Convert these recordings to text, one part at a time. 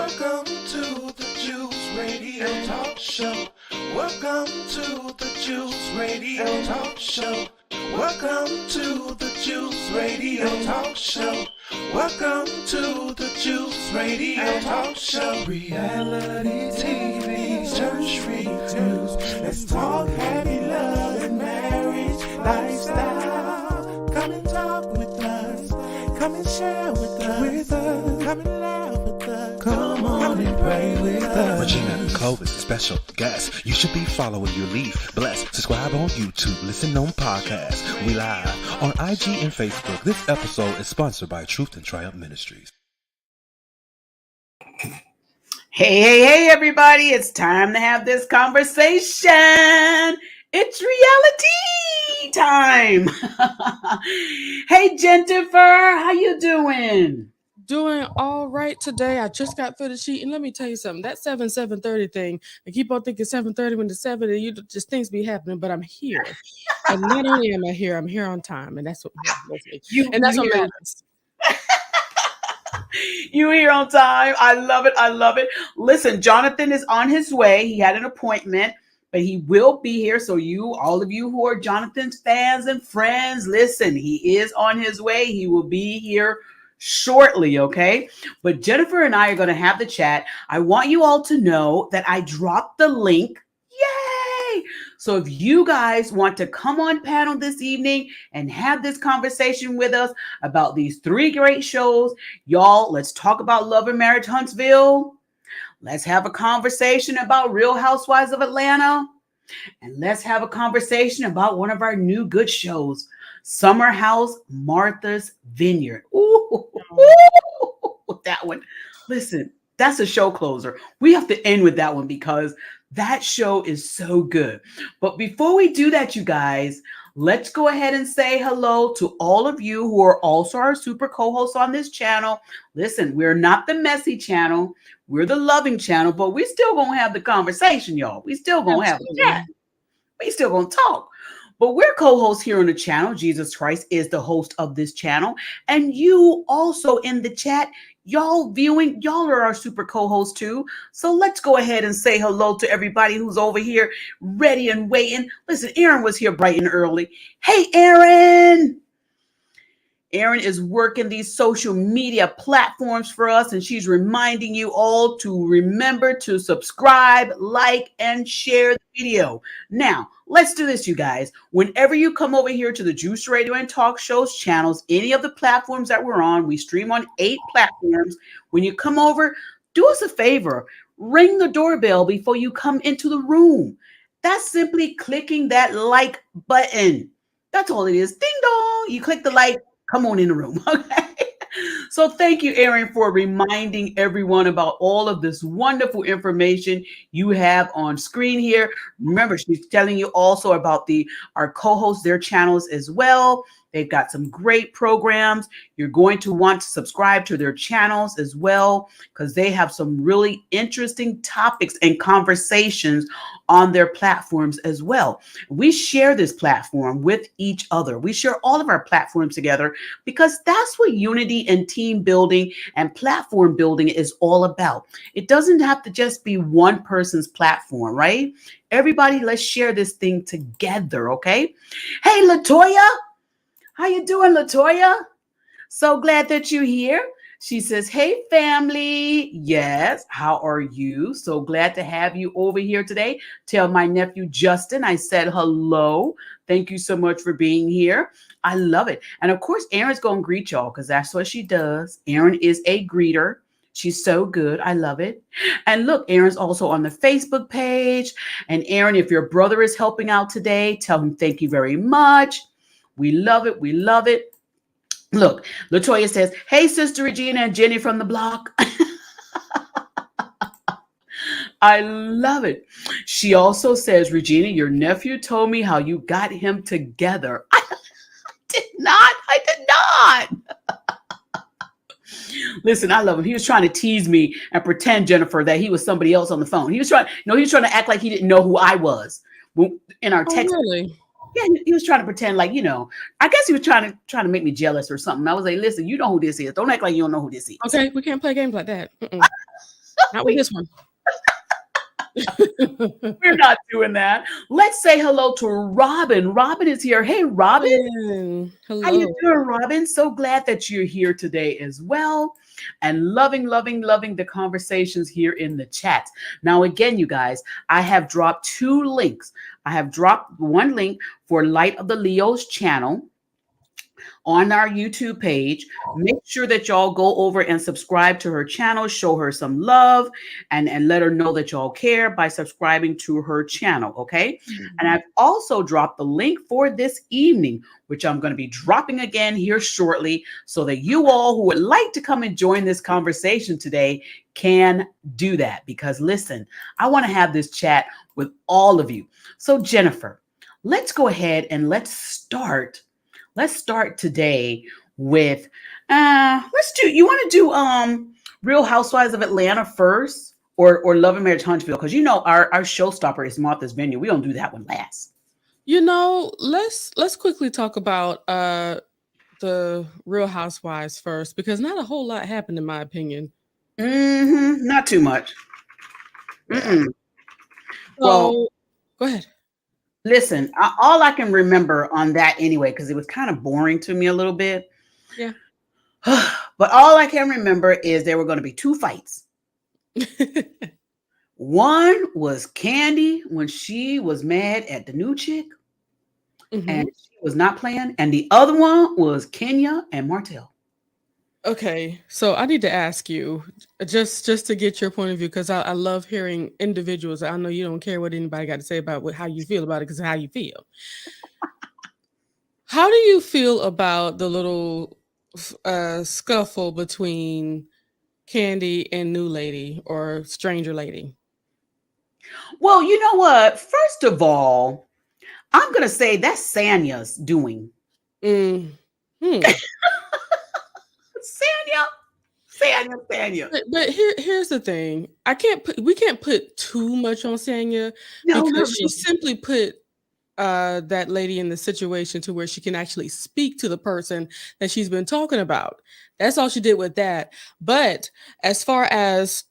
Welcome to the Juice Radio Talk Show. Welcome to the Juice Radio Talk Show. Welcome to the Juice Radio Talk Show. Welcome to the Juice Radio Talk Show. Reality TV, church reviews. Let's talk happy love and marriage lifestyle. Come and talk with us. Come and share with us. Come and laugh with us. Come on and pray with us. Regina Clovis, special guest. You should be following your lead. Bless. Subscribe on YouTube. Listen on podcasts. We live on IG and Facebook. This episode is sponsored by Truth and Triumph Ministries. Hey, everybody. It's time to have this conversation. It's reality time. Hey, Jennifer, how you doing? Doing all right today. I just got finished eating. Let me tell you something. That 7:30 thing, I keep on thinking 7:30 when it's 7, and just things be happening, but I'm here. And not only am I here, I'm here on time, and that's what matters. That's what matters. You here on time. I love it. I love it. Listen, Jonathan is on his way. He had an appointment, but he will be here. So all of you who are Jonathan's fans and friends, listen, he is on his way. He will be here shortly, okay? But Jennifer and I are going to have the chat. I want you all to know that I dropped the link. Yay! So if you guys want to come on panel this evening and have this conversation with us about these 3 great shows, y'all, let's talk about Love and Marriage Huntsville. Let's have a conversation about Real Housewives of Atlanta. And let's have a conversation about one of our new good shows, Summer House, Martha's Vineyard. Ooh, that one. Listen, that's a show closer. We have to end with that one because that show is so good. But before we do that, you guys, let's go ahead and say hello to all of you who are also our super co-hosts on this channel. Listen, we're not the messy channel. We're the loving channel, but we still going to have the conversation, y'all. We still going to have a chat. We still going to talk. But we're co-hosts here on the channel. Jesus Christ is the host of this channel. And you also in the chat, y'all viewing, y'all are our super co-hosts too. So let's go ahead and say hello to everybody who's over here ready and waiting. Listen, Aaron was here bright and early. Hey, Aaron. Aaron is working these social media platforms for us, and she's reminding you all to remember to subscribe, like, and share the video. Now, let's do this, you guys. Whenever you come over here to the Juice Radio and Talk Shows channels, any of the platforms that we're on, we stream on 8 platforms. When you come over, do us a favor. Ring the doorbell before you come into the room. That's simply clicking that like button. That's all it is. Ding dong. You click the like. Come on in the room, okay? So thank you, Aaron, for reminding everyone about all of this wonderful information you have on screen here. Remember, she's telling you also about our co-hosts, their channels as well. They've got some great programs. You're going to want to subscribe to their channels as well because they have some really interesting topics and conversations on their platforms as well. We share this platform with each other. We share all of our platforms together because that's what unity and team building and platform building is all about. It doesn't have to just be one person's platform, right? Everybody, let's share this thing together, okay? Hey, LaToya. How you doing, LaToya? So glad that you're here. She says, hey, family. Yes, how are you? So glad to have you over here today. Tell my nephew, Justin, I said hello. Thank you so much for being here. I love it. And of course, Erin's going to greet y'all because that's what she does. Erin is a greeter. She's so good. I love it. And look, Erin's also on the Facebook page. And Erin, if your brother is helping out today, tell him thank you very much. We love it. We love it. Look, LaToya says, hey, Sister Regina and Jenny from the block. I love it. She also says, Regina, your nephew told me how you got him together. I did not. Listen, I love him. He was trying to tease me and pretend, Jennifer, that he was somebody else on the phone. He was trying to act like he didn't know who I was in our text. Oh, really? Yeah, he was trying to pretend like, I guess he was trying to make me jealous or something. I was like, listen, you know who this is. Don't act like you don't know who this is. Okay, we can't play games like that. Not with this one. We're not doing that. Let's say hello to Robin. Robin is here. Hey, Robin. Hello. How you doing, Robin? So glad that you're here today as well. And loving the conversations here in the chat. Now, again, you guys, I have dropped 2 links. I have dropped one link for Light of the Leos channel on our YouTube page. Make sure that y'all go over and subscribe to her channel, show her some love, and let her know that y'all care by subscribing to her channel, okay? And I've also dropped the link for this evening, which I'm going to be dropping again here shortly, so that you all who would like to come and join this conversation today can do that. Because listen, I want to have this chat with all of you. So Jennifer, let's go ahead and let's start today with you want to do Real Housewives of Atlanta first, or Love and Marriage Huntsville? Because you know our showstopper is Martha's Vineyard. We're gonna do that one last. You know, let's quickly talk about the Real Housewives first, because not a whole lot happened in my opinion. Not too much. So, Well, go ahead. listen, all I can remember on that anyway, because it was kind of boring to me a little bit. Yeah. But all I can remember is there were going to be 2 fights. One was Candy when she was mad at the new chick and she was not playing. And the other one was Kenya and Martell. Okay, so I need to ask you just to get your point of view, because I love hearing individuals. I know you don't care what anybody got to say about how you feel about it, because it's how you feel. How do you feel about the little scuffle between Candy and New Lady, or Stranger Lady? Well, you know what? First of all, I'm going to say that's Sanya's doing. Sanya. But here's the thing. We can't put too much on Sanya, because she simply put that lady in the situation to where she can actually speak to the person that she's been talking about. That's all she did with that. But as far as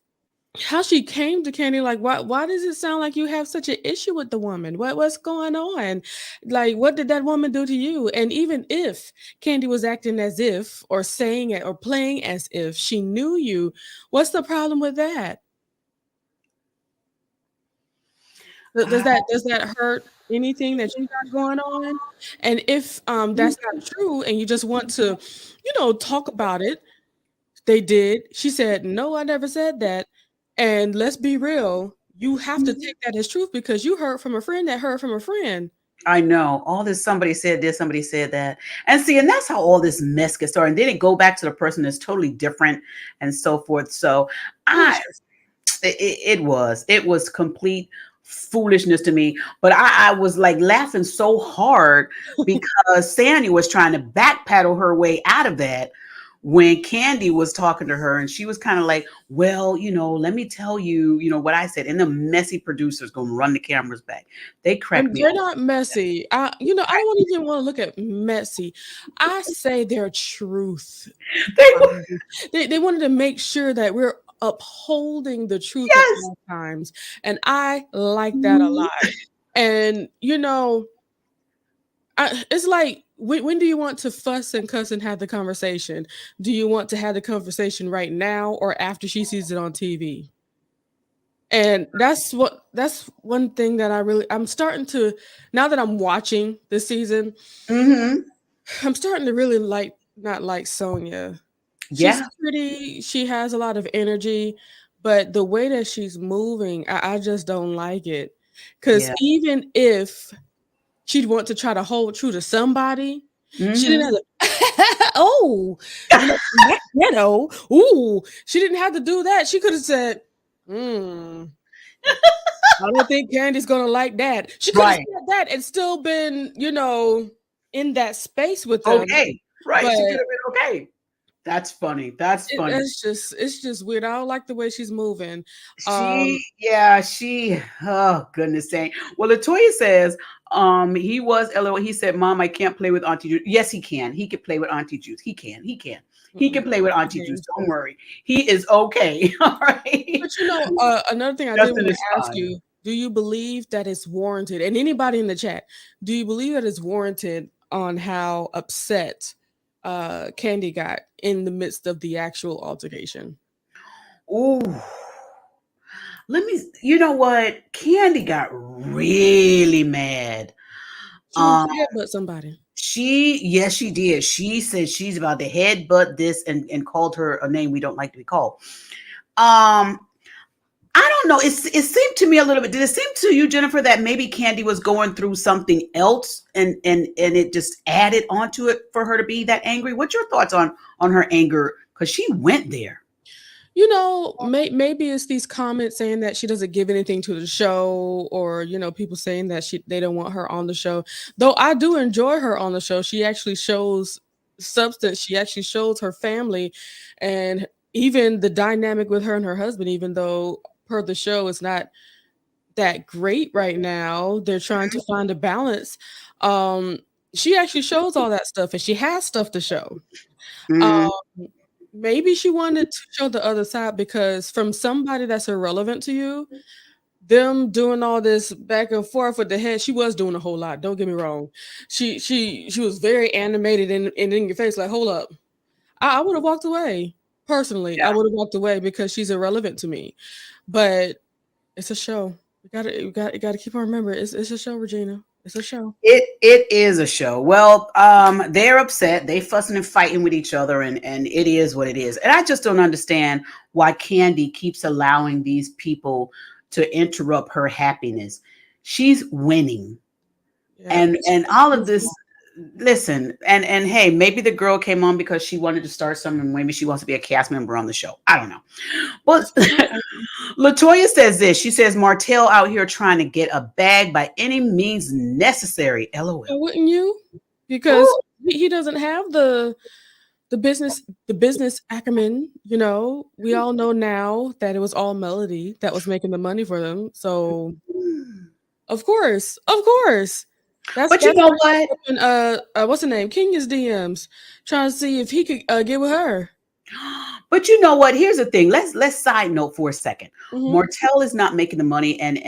how she came to Candy, like, why does it sound like you have such an issue with the woman? What's going on? Like, what did that woman do to you? And even if Candy was acting as if, or saying it, or playing as if she knew you, what's the problem with that? Does that hurt anything that you got going on? And if that's not true, and you just want to, talk about it, they did. She said, "No, I never said that." And let's be real, you have to take that as truth, because you heard from a friend that heard from a friend. I know all this. Somebody said this, somebody said that. And see, and that's how all this mess gets started. And then it go back to the person that's totally different and so forth. So it was complete foolishness to me. But I was like laughing so hard because Sandy was trying to backpedal her way out of that when Candy was talking to her, and she was kind of like, well, let me tell you, what I said. And the messy producers going to run the cameras back. They cracked me. They're not messy. I don't even want to look at messy. I say they're truth. They wanted to make sure that we're upholding the truth at all times. And I like that a lot. And, it's like, when do you want to fuss and cuss and have the conversation? Do you want to have the conversation right now, or after she sees it on TV? And that's one thing that I'm starting to, now that I'm watching this season, I'm starting to really not like Sonia. She's pretty. She has a lot of energy, but the way that she's moving, I just don't like it. Because even if she'd want to try to hold true to somebody, she didn't have to. She didn't have to do that. She could have said, I don't think Candy's gonna like that. She could have said that and still been, in that space with them. Okay, right. She could have been okay. That's funny. That's funny. It's just weird. I don't like the way she's moving. Oh goodness sake. Well, Latoya says he said, Mom, I can't play with Auntie Juice. Yes, he can. He can play with Auntie Juice. He can. He can play with Auntie Juice. Don't worry. He is okay. All right. But another thing I did Justin want to is ask fine. you, do you believe that it's warranted? And anybody in the chat, do you believe that it's warranted on how upset Candy got in the midst of the actual altercation? Ooh. You know what? Candy got really mad. She wanted to headbutt somebody. Yes, she did. She said she's about to headbutt this and called her a name we don't like to be called. I don't know. It seemed to me a little bit. Did it seem to you, Jennifer, that maybe Candy was going through something else and it just added onto it for her to be that angry? What's your thoughts on her anger? Because she went there. Maybe it's these comments saying that she doesn't give anything to the show, or people saying that they don't want her on the show. Though I do enjoy her on the show. She actually shows substance. She actually shows her family, and even the dynamic with her and her husband. Even though per the show it's not that great right now, they're trying to find a balance. She actually shows all that stuff, and she has stuff to show. Maybe she wanted to show the other side, because from somebody that's irrelevant to you, them doing all this back and forth with the head, she was doing a whole lot. Don't get me wrong. She was very animated and in your face, like, hold up. I would have walked away. Personally, Yeah. I would have walked away because she's irrelevant to me. But it's a show. You gotta keep on remembering. It's a show, Regina. It's a show. It is a show. Well, they're upset. They fussing and fighting with each other, and it is what it is. And I just don't understand why Candy keeps allowing these people to interrupt her happiness. She's winning. Yeah. And all of this. Listen, and hey, maybe the girl came on because she wanted to start something. Maybe she wants to be a cast member on the show. I don't know. But Latoya says this. She says Martell out here trying to get a bag by any means necessary. LOL. Wouldn't you? Because he doesn't have the business acumen. We all know now that it was all Melody that was making the money for them. So of course. But you know what? What's her name? Kenya's DMs, trying to see if he could get with her. But you know what? Here's the thing. Let's side note for a second. Martell is not making the money, and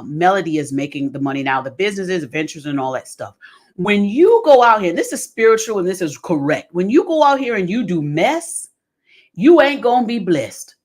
Melody is making the money now. The businesses, ventures, and all that stuff. When you go out here, and this is spiritual and this is correct. When you go out here and you do mess, you ain't gonna be blessed.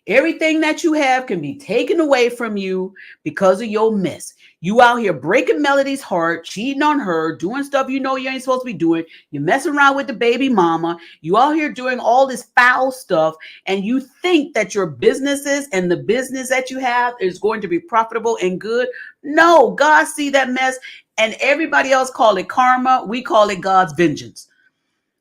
Everything that you have can be taken away from you because of your mess. You out here breaking Melody's heart, cheating on her, doing stuff you know you ain't supposed to be doing. You're messing around with the baby mama. You out here doing all this foul stuff, and you think that your businesses and the business that you have is going to be profitable and good. No, God see that mess, and everybody else call it karma. We call it God's vengeance.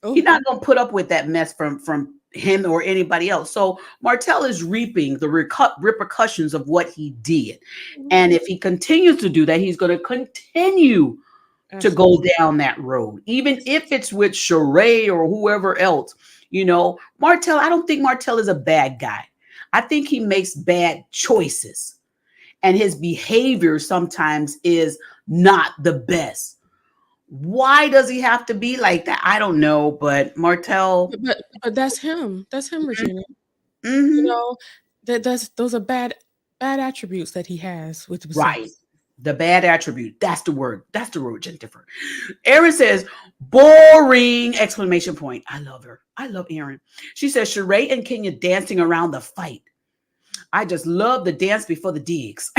He's not going to put up with that mess from him or anybody else. So Martell is reaping the repercussions of what he did. And if he continues to do that, he's going to continue to go down that road, even if it's with Sheree or whoever else. Martell, I don't think Martell is a bad guy. I think he makes bad choices, and his behavior sometimes is not the best. Why does he have to be like that? I don't know, but Martell. But that's him. That's him, Regina. Those are bad attributes that he has with himself. Right. The bad attribute. That's the word. That's the word, Jennifer. Erin says, boring! Exclamation point. I love her. I love Erin. She says, Sheree and Kenya dancing around the fight. I just love the dance before the digs.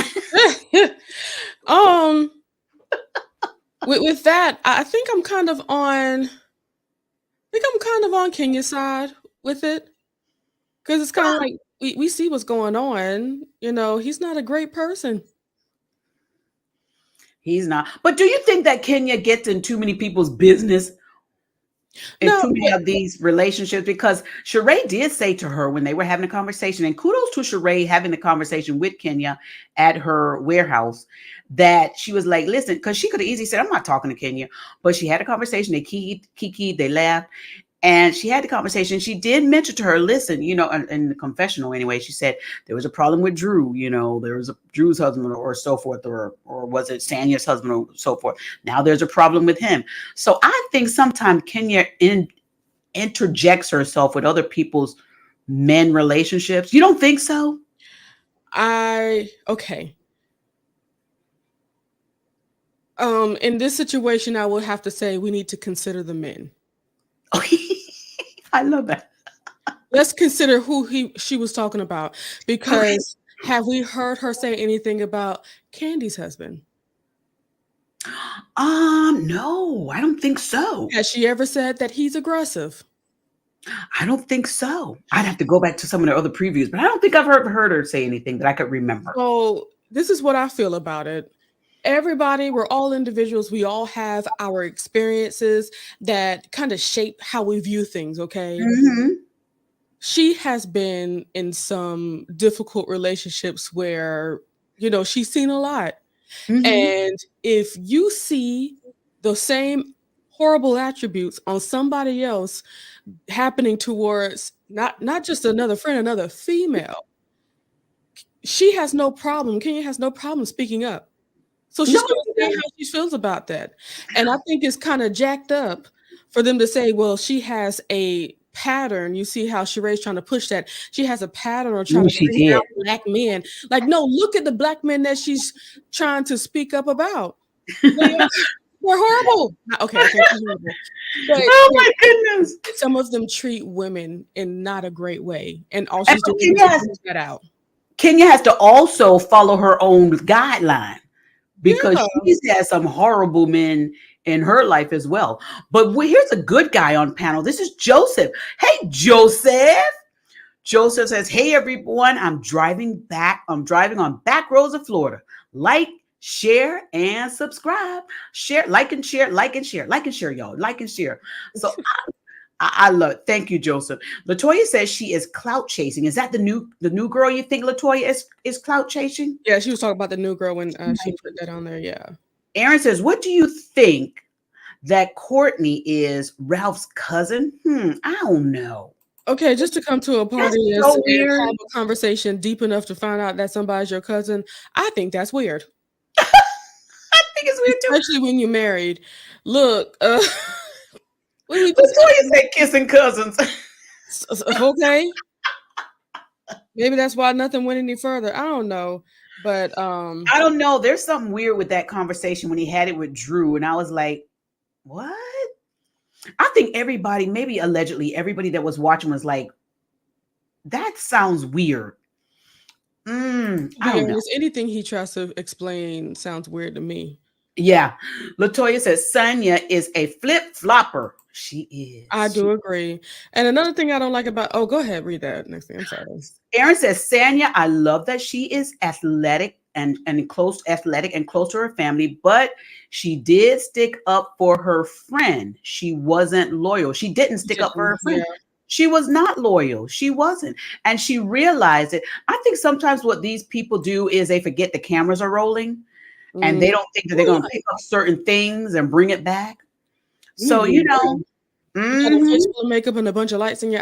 With that, I think I'm kind of on Kenya's side with it, because it's kind of like we see what's going on. He's not a great person. He's not. But do you think that Kenya gets in too many people's business? Too many of these relationships? Because Sheree did say to her when they were having a conversation, and kudos to Sheree having the conversation with Kenya at her warehouse, that she was like, listen, because she could have easily said, I'm not talking to Kenya, but she had a conversation. They kikied, they laughed, and she had the conversation. She did mention to her, listen, in the confessional anyway, she said there was a problem with Drew, there was a Drew's husband or so forth, or was it Sanya's husband or so forth. Now there's a problem with him. So I think sometimes Kenya interjects herself with other people's men relationships. You don't think so? Okay. In this situation, I would have to say we need to consider the men. I love that. Let's consider who she was talking about, because have we heard her say anything about Candy's husband? No, I don't think so. Has she ever said that he's aggressive? I don't think so. I'd have to go back to some of the other previews, but I don't think I've heard her say anything that I could remember. So this is what I feel about it. Everybody, we're all individuals. We all have our experiences that kind of shape how we view things, okay? Mm-hmm. She has been in some difficult relationships where, she's seen a lot. Mm-hmm. And if you see the same horrible attributes on somebody else happening towards not just another friend, another female, she has no problem. Kenya has no problem speaking up. So she's going to say how she feels about that. And I think it's kind of jacked up for them to say, well, she has a pattern. You see how Sheree's trying to push that. She has a pattern or trying to bring out black men. Like, no, look at the black men that she's trying to speak up about. They're horrible. Okay, I can't be horrible. But, oh my goodness. Some of them treat women in not a great way. And all she's doing is push that out. Kenya has to also follow her own guideline, because she's had some horrible men in her life as well. But here's a good guy on panel. This is Joseph. Hey, Joseph. Joseph says, hey, everyone. I'm driving on back roads of Florida. Like, share, and subscribe. Share, like and share, y'all. Like and share. So I love it. Thank you, Joseph. Latoya says she is clout chasing. Is that the new girl you think Latoya is clout chasing? Yeah, she was talking about the new girl when she put that on there. Yeah. Aaron says, what do you think that Courtney is Ralph's cousin? I don't know. Okay, just to come to a party and have a conversation deep enough to find out that somebody's your cousin, I think that's weird. I think it's weird too. Especially when you're married. Look, Latoya say kissing cousins. Okay. Maybe that's why nothing went any further. I don't know. But I don't know. There's something weird with that conversation when he had it with Drew. And I was like, what? I think everybody, maybe allegedly, everybody that was watching was like, that sounds weird. I don't know. Anything he tries to explain sounds weird to me. Yeah. Latoya says Sonia is a flip-flopper. She is. I do agree. And another thing I don't like about, go ahead, read that next thing. I'm sorry. Aaron says, Sonia, I love that she is athletic and close to her family, but she did stick up for her friend. She wasn't loyal. She didn't stick up for her friend. Yeah. She was not loyal. She wasn't. And she realized it. I think sometimes what these people do is they forget the cameras are rolling and they don't think that they're going to pick up certain things and bring it back. So, you know, you got a face full of makeup and a bunch of lights in your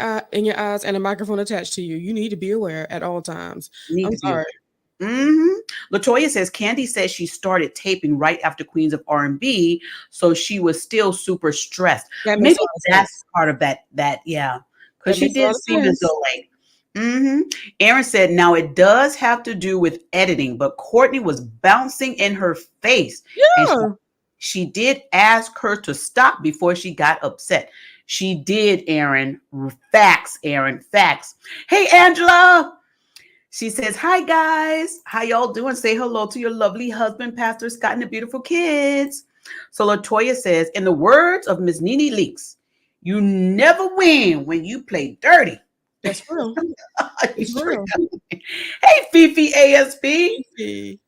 eyes and a microphone attached to you. You need to be aware at all times. I'm sorry. Latoya says Candy says she started taping right after Queens of R&B, so she was still super stressed. Maybe that's part of that. Yeah, because she did seem as though like. Aaron said, now it does have to do with editing, but Courtney was bouncing in her face. Yeah. She did ask her to stop before she got upset. She did, Aaron. Facts, Aaron. Facts. Hey, Angela. She says, hi, guys. How y'all doing? Say hello to your lovely husband, Pastor Scott, and the beautiful kids. So Latoya says, in the words of Miss Nene Leaks, you never win when you play dirty. That's real. That's real. Hey, Fifi ASP. Fifi.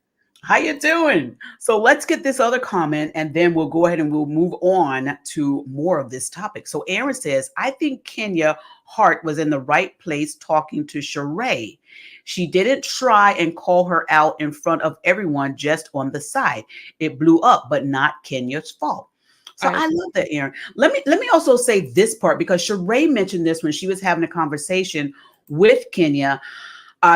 How you doing? So let's get this other comment and then we'll go ahead and we'll move on to more of this topic. So Aaron says, I think Kenya Hart was in the right place talking to Sheree. She didn't try and call her out in front of everyone, just on the side. It blew up, but not Kenya's fault. So I love that, Aaron. Let me also say this part, because Sheree mentioned this when she was having a conversation with Kenya.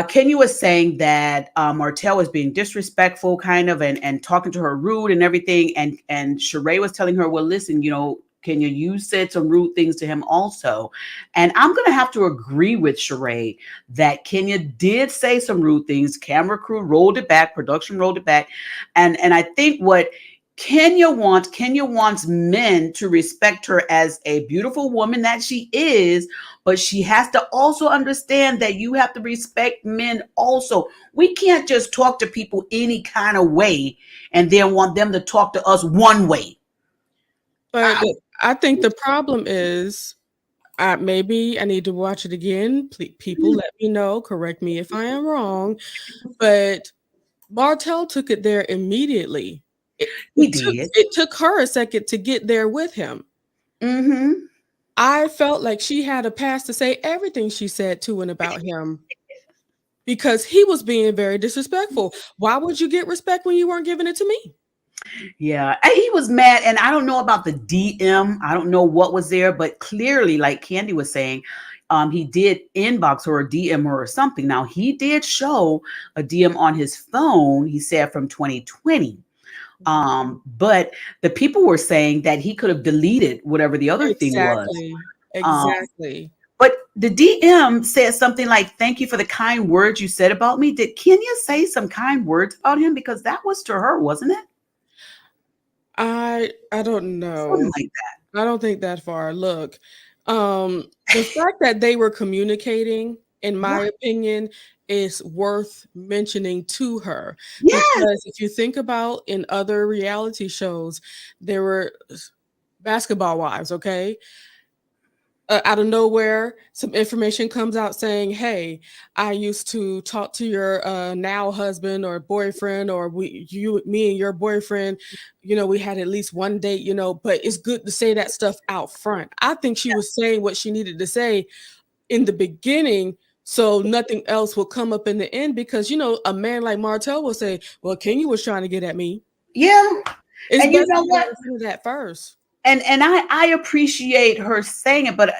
Kenya was saying that Martell was being disrespectful, kind of, and talking to her rude and everything. And Sheree was telling her, well, listen, you know, Kenya, you said some rude things to him also. And I'm going to have to agree with Sheree that Kenya did say some rude things. Camera crew rolled it back, production rolled it back. And I think what Kenya wants men to respect her as a beautiful woman that she is, but she has to also understand that you have to respect men also. We can't just talk to people any kind of way and then want them to talk to us one way. But I think the problem is, maybe I need to watch it again. People, let me know. Correct me if I am wrong. But Martell took it there immediately. It took her a second to get there with him. Mm-hmm. I felt like she had a pass to say everything she said to and about him because he was being very disrespectful. Why would you get respect when you weren't giving it to me? Yeah, he was mad, and I don't know about the DM. I don't know what was there, but clearly, like Candy was saying, he did inbox her or DM her or something. Now, he did show a DM on his phone, he said, from 2020. But the people were saying that he could have deleted whatever the other thing was. Exactly. But the DM said something like, "Thank you for the kind words you said about me." Did Kenya say some kind words about him? Because that was to her, wasn't it? I don't know. Something like that. I don't think that far. Look, the fact that they were communicating, in my opinion, is worth mentioning to her. Yes. Because if you think about in other reality shows, there were basketball wives, okay? Out of nowhere, some information comes out saying, "Hey, I used to talk to your now husband or boyfriend, or me and your boyfriend, we had at least one date, but it's good to say that stuff out front." I think she was saying what she needed to say in the beginning, so nothing else will come up in the end, because, a man like Martell will say, "Well, Kenya was trying to get at me." Yeah. It's and you know what? That first. And I appreciate her saying it, but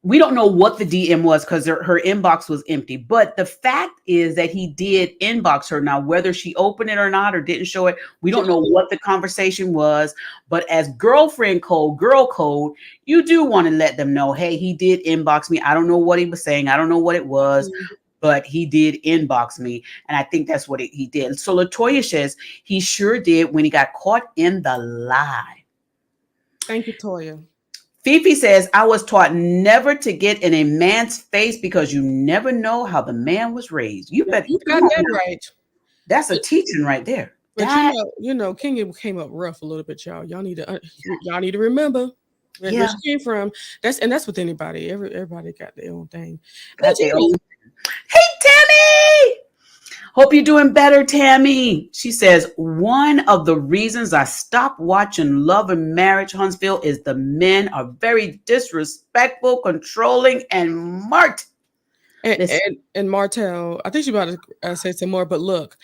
we don't know what the DM was because her inbox was empty. But the fact is that he did inbox her. Now, whether she opened it or not or didn't show it, we don't know what the conversation was. But as girlfriend code, girl code, you do want to let them know, hey, he did inbox me. I don't know what he was saying. I don't know what it was. But he did inbox me. And I think that's what he did. So LaToya says he sure did when he got caught in the lie. Thank you, Toya. Fifi says, I was taught never to get in a man's face because you never know how the man was raised. You got that right. That's a teaching right there. But Kenya came up rough a little bit, y'all. Y'all need to remember where she came from. That's with anybody. Everybody got their own thing. Hey, Tammy! Hope you're doing better, Tammy. She says, one of the reasons I stopped watching Love and Marriage, Huntsville, is the men are very disrespectful, controlling, and smart. And Martell, I think she's about to say some more, but look,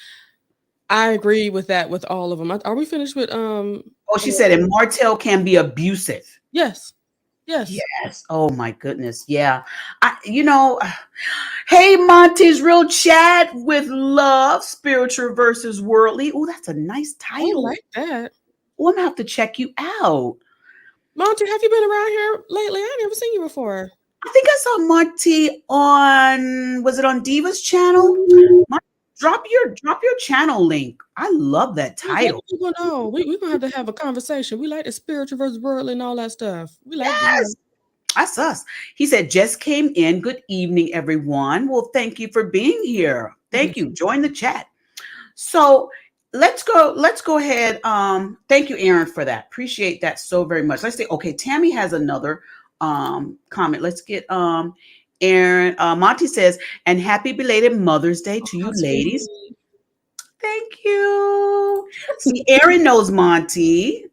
I agree with that with all of them. Are we finished with she said, and Martell can be abusive. Yes. Oh my goodness. Yeah. Hey, Monty's Real Chat with Love, Spiritual versus Worldly. Oh, that's a nice title. I like that. Oh, I'm gonna have to check you out. Monty, have you been around here lately? I never seen you before. I think I saw Monty was it on Diva's channel? Drop your channel link. I love that title. We're gonna have to have a conversation. We like the spiritual versus worldly and all that stuff. We like That's us. He said, just came in. Good evening, everyone. Well, thank you for being here. Thank you. Join the chat. So let's go ahead. Thank you, Aaron, for that. Appreciate that so very much. Let's see. Okay, Tammy has another comment. Let's get Aaron. Monty says, and happy belated Mother's Day to you ladies. Thank you. See, Aaron knows Monty.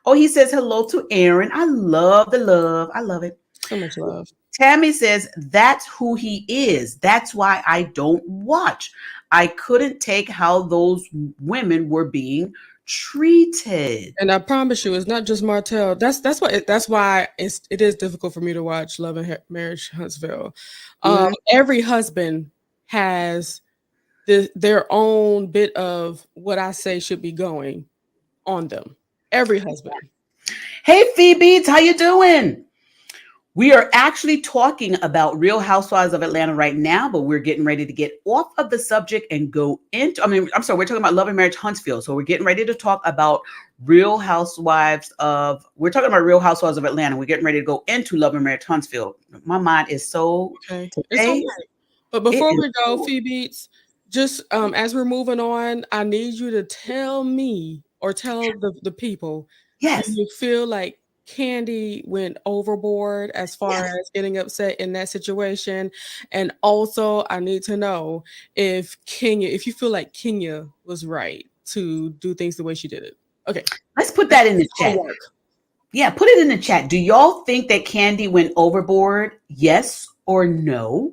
Oh, he says hello to Aaron. I love the love. I love it. So much love. Tammy says, that's who he is. That's why I don't watch. I couldn't take how those women were being treated. And I promise you, it's not just Martell. That's why it is difficult for me to watch Love and Marriage Huntsville. Every husband has their own bit of what I say should be going on them. Every husband. Hey, Phoebe, how you doing? We are actually talking about Real Housewives of Atlanta right now, but we're getting ready to get off of the subject and go into, I'm sorry, we're talking about Love and Marriage Huntsville. So we're getting ready to talk about we're talking about Real Housewives of Atlanta. We're getting ready to go into Love and Marriage Huntsville. My mind is so, Okay. It's today, okay. But it before is we go, so, Phoebe, just as we're moving on, I need you to tell me or tell the people, do yes, you feel like Candy went overboard as far yes. as getting upset in that situation? And also, I need to know if you feel like Kenya was right to do things the way she did it. Okay. Let's put that in the chat. Homework. Yeah, put it in the chat. Do y'all think that Candy went overboard? Yes or no?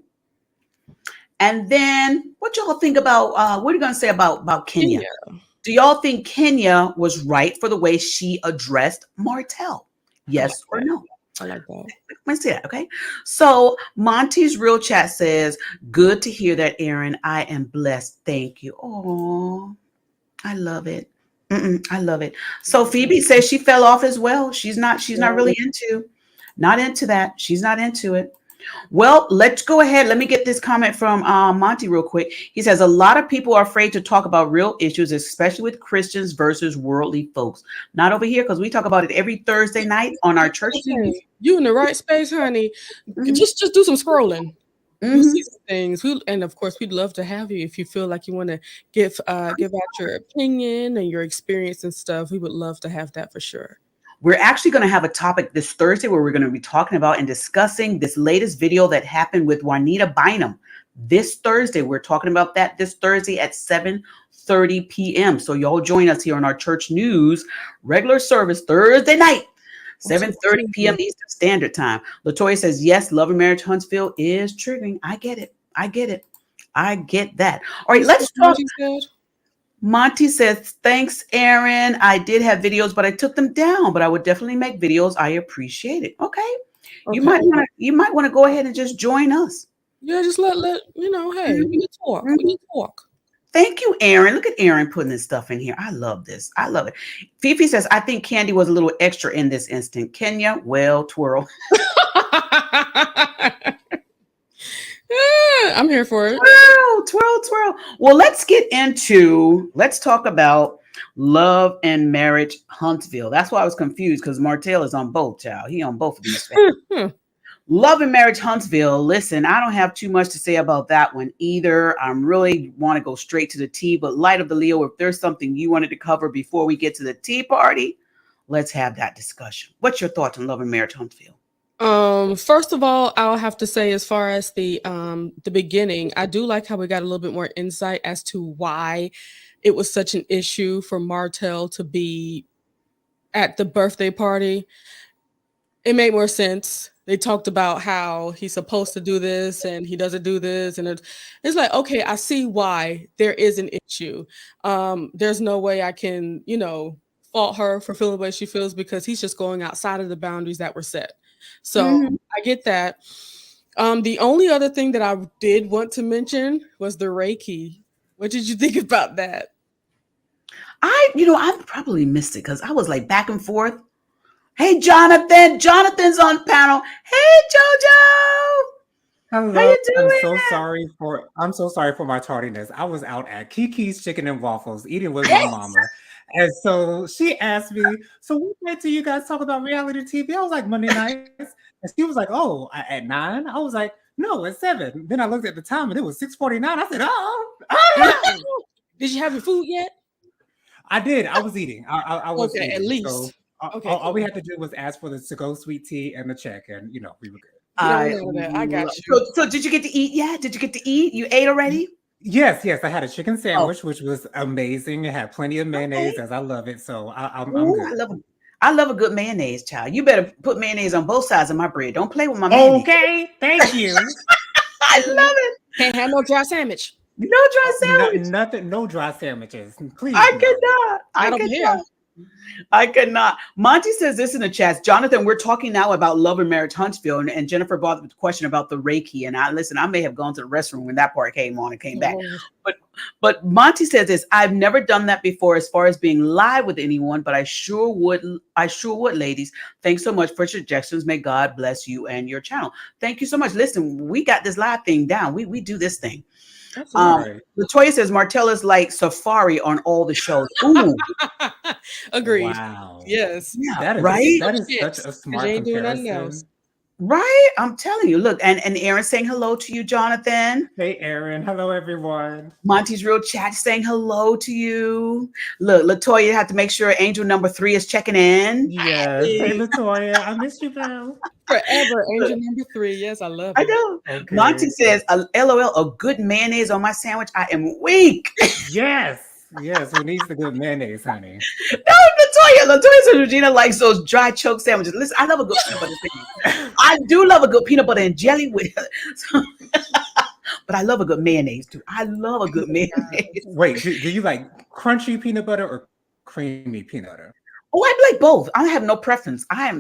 And then what y'all think about what are you gonna say about Kenya? Kenya. Do y'all think Kenya was right for the way she addressed Martell? I like Yes or that. no? I like that. Let's see that, okay? So Monty's real chat says, good to hear that, Aaron. I am blessed. Thank you. Oh, I love it. I love it. So Phoebe says she fell off as well. She's not really not into that. She's not into it. Well, let's go ahead. Let me get this comment from Monty real quick. He says, a lot of people are afraid to talk about real issues, especially with Christians versus worldly folks. Not over here, because we talk about it every Thursday night on our church news. Okay. You in the right space, honey. Mhm. Just do some scrolling. You'll Mhm. see some things. And of course, we'd love to have you if you feel like you want to give out your opinion and your experience and stuff. We would love to have that for sure. We're actually going to have a topic this Thursday where we're going to be talking about and discussing this latest video that happened with Juanita Bynum. This Thursday, we're talking about that this Thursday at 7:30 p.m. So y'all join us here on our church news regular service Thursday night, 7:30 p.m. Eastern Standard Time. Latoya says, yes, Love and Marriage Huntsville is triggering. I get it. I get that. All right, let's talk. Monty says, thanks, Aaron. I did have videos, but I took them down. But I would definitely make videos. I appreciate it. Okay. You might want to go ahead and just join us. Yeah, just let hey, we can talk. We can talk. Thank you, Aaron. Look at Aaron putting this stuff in here. I love this. I love it. Fifi says, I think Candy was a little extra in this instant. Kenya, well, twirl. I'm here for it. Twirl. Well, let's talk about Love and Marriage Huntsville. That's why I was confused, because Martell is on both, child. He on both of these. Love and Marriage Huntsville. Listen, I don't have too much to say about that one either. I really want to go straight to the tea, but Light of the Leo, if there's something you wanted to cover before we get to the tea party, let's have that discussion. What's your thoughts on Love and Marriage Huntsville? First of all, I'll have to say, as far as the beginning, I do like how we got a little bit more insight as to why it was such an issue for Martell to be at the birthday party. It made more sense. They talked about how he's supposed to do this and he doesn't do this, and it's like, okay, I see why there is an issue. There's no way I can, fault her for feeling the way she feels, because he's just going outside of the boundaries that were set. So I get that. The only other thing that I did want to mention was the Reiki. What did you think about that? I probably missed it because I was like back and forth. Hey, Jonathan. Jonathan's on panel. Hey, JoJo. Hello. How you doing? I'm so sorry for my tardiness. I was out at Kiki's Chicken and Waffles eating with my mama. And so she asked me, so what night do you guys talk about reality TV? I was like, Monday nights. And she was like, oh, at 9? I was like, no, at 7. Then I looked at the time and it was 6:49. I said, oh. Did you have your food yet? I did. I was eating. I was okay, eating. at least. So, all we had to do was ask for the to-go sweet tea and the check, and we were good. I got you. So did you get to eat yet? Did you get to eat? You ate already? Yes. I had a chicken sandwich, which was amazing. It had plenty of mayonnaise, as I love it. So I'm good. I love a good mayonnaise, child. You better put mayonnaise on both sides of my bread. Don't play with my mayonnaise. Okay, thank you. I love it. Can't have no dry sandwich. No dry sandwich. Nothing. No dry sandwiches. Please. I cannot. I don't care. I could not. Monty says this in the chat. Jonathan, we're talking now about Love and Marriage Huntsville, and Jennifer brought up the question about the Reiki. And I may have gone to the restroom when that part came on and came back. But Monty says this: I've never done that before, as far as being live with anyone, but I sure would. I sure would, ladies. Thanks so much for suggestions. May God bless you and your channel. Thank you so much. Listen, we got this live thing down. We do this thing. Latoya says Martell is like Safari on all the shows. Ooh. Agreed. Wow. Yes. Yeah, That is right? That is such a smart ain't doing nothing else. comparison. Right? I'm telling you. Look, and Aaron saying hello to you, Jonathan. Hey, Aaron. Hello, everyone. Monty's Real Chat saying hello to you. Look, Latoya, you have to make sure angel number 3 is checking in. Yes. Hey, Latoya. I missed you, bro. Forever. Angel number 3. Yes, I love it. I know. Okay. Monty says, LOL, a good mayonnaise on my sandwich. I am weak. Yes. Yes. Who needs the good mayonnaise, honey? No, Latoya says Regina likes those dry choke sandwiches. Listen, I love a good peanut butter sandwich. I do love a good peanut butter and jelly with but I love a good mayonnaise too. I love a good mayonnaise. Wait, do you like crunchy peanut butter or creamy peanut butter? Oh, I like both. I have no preference. I have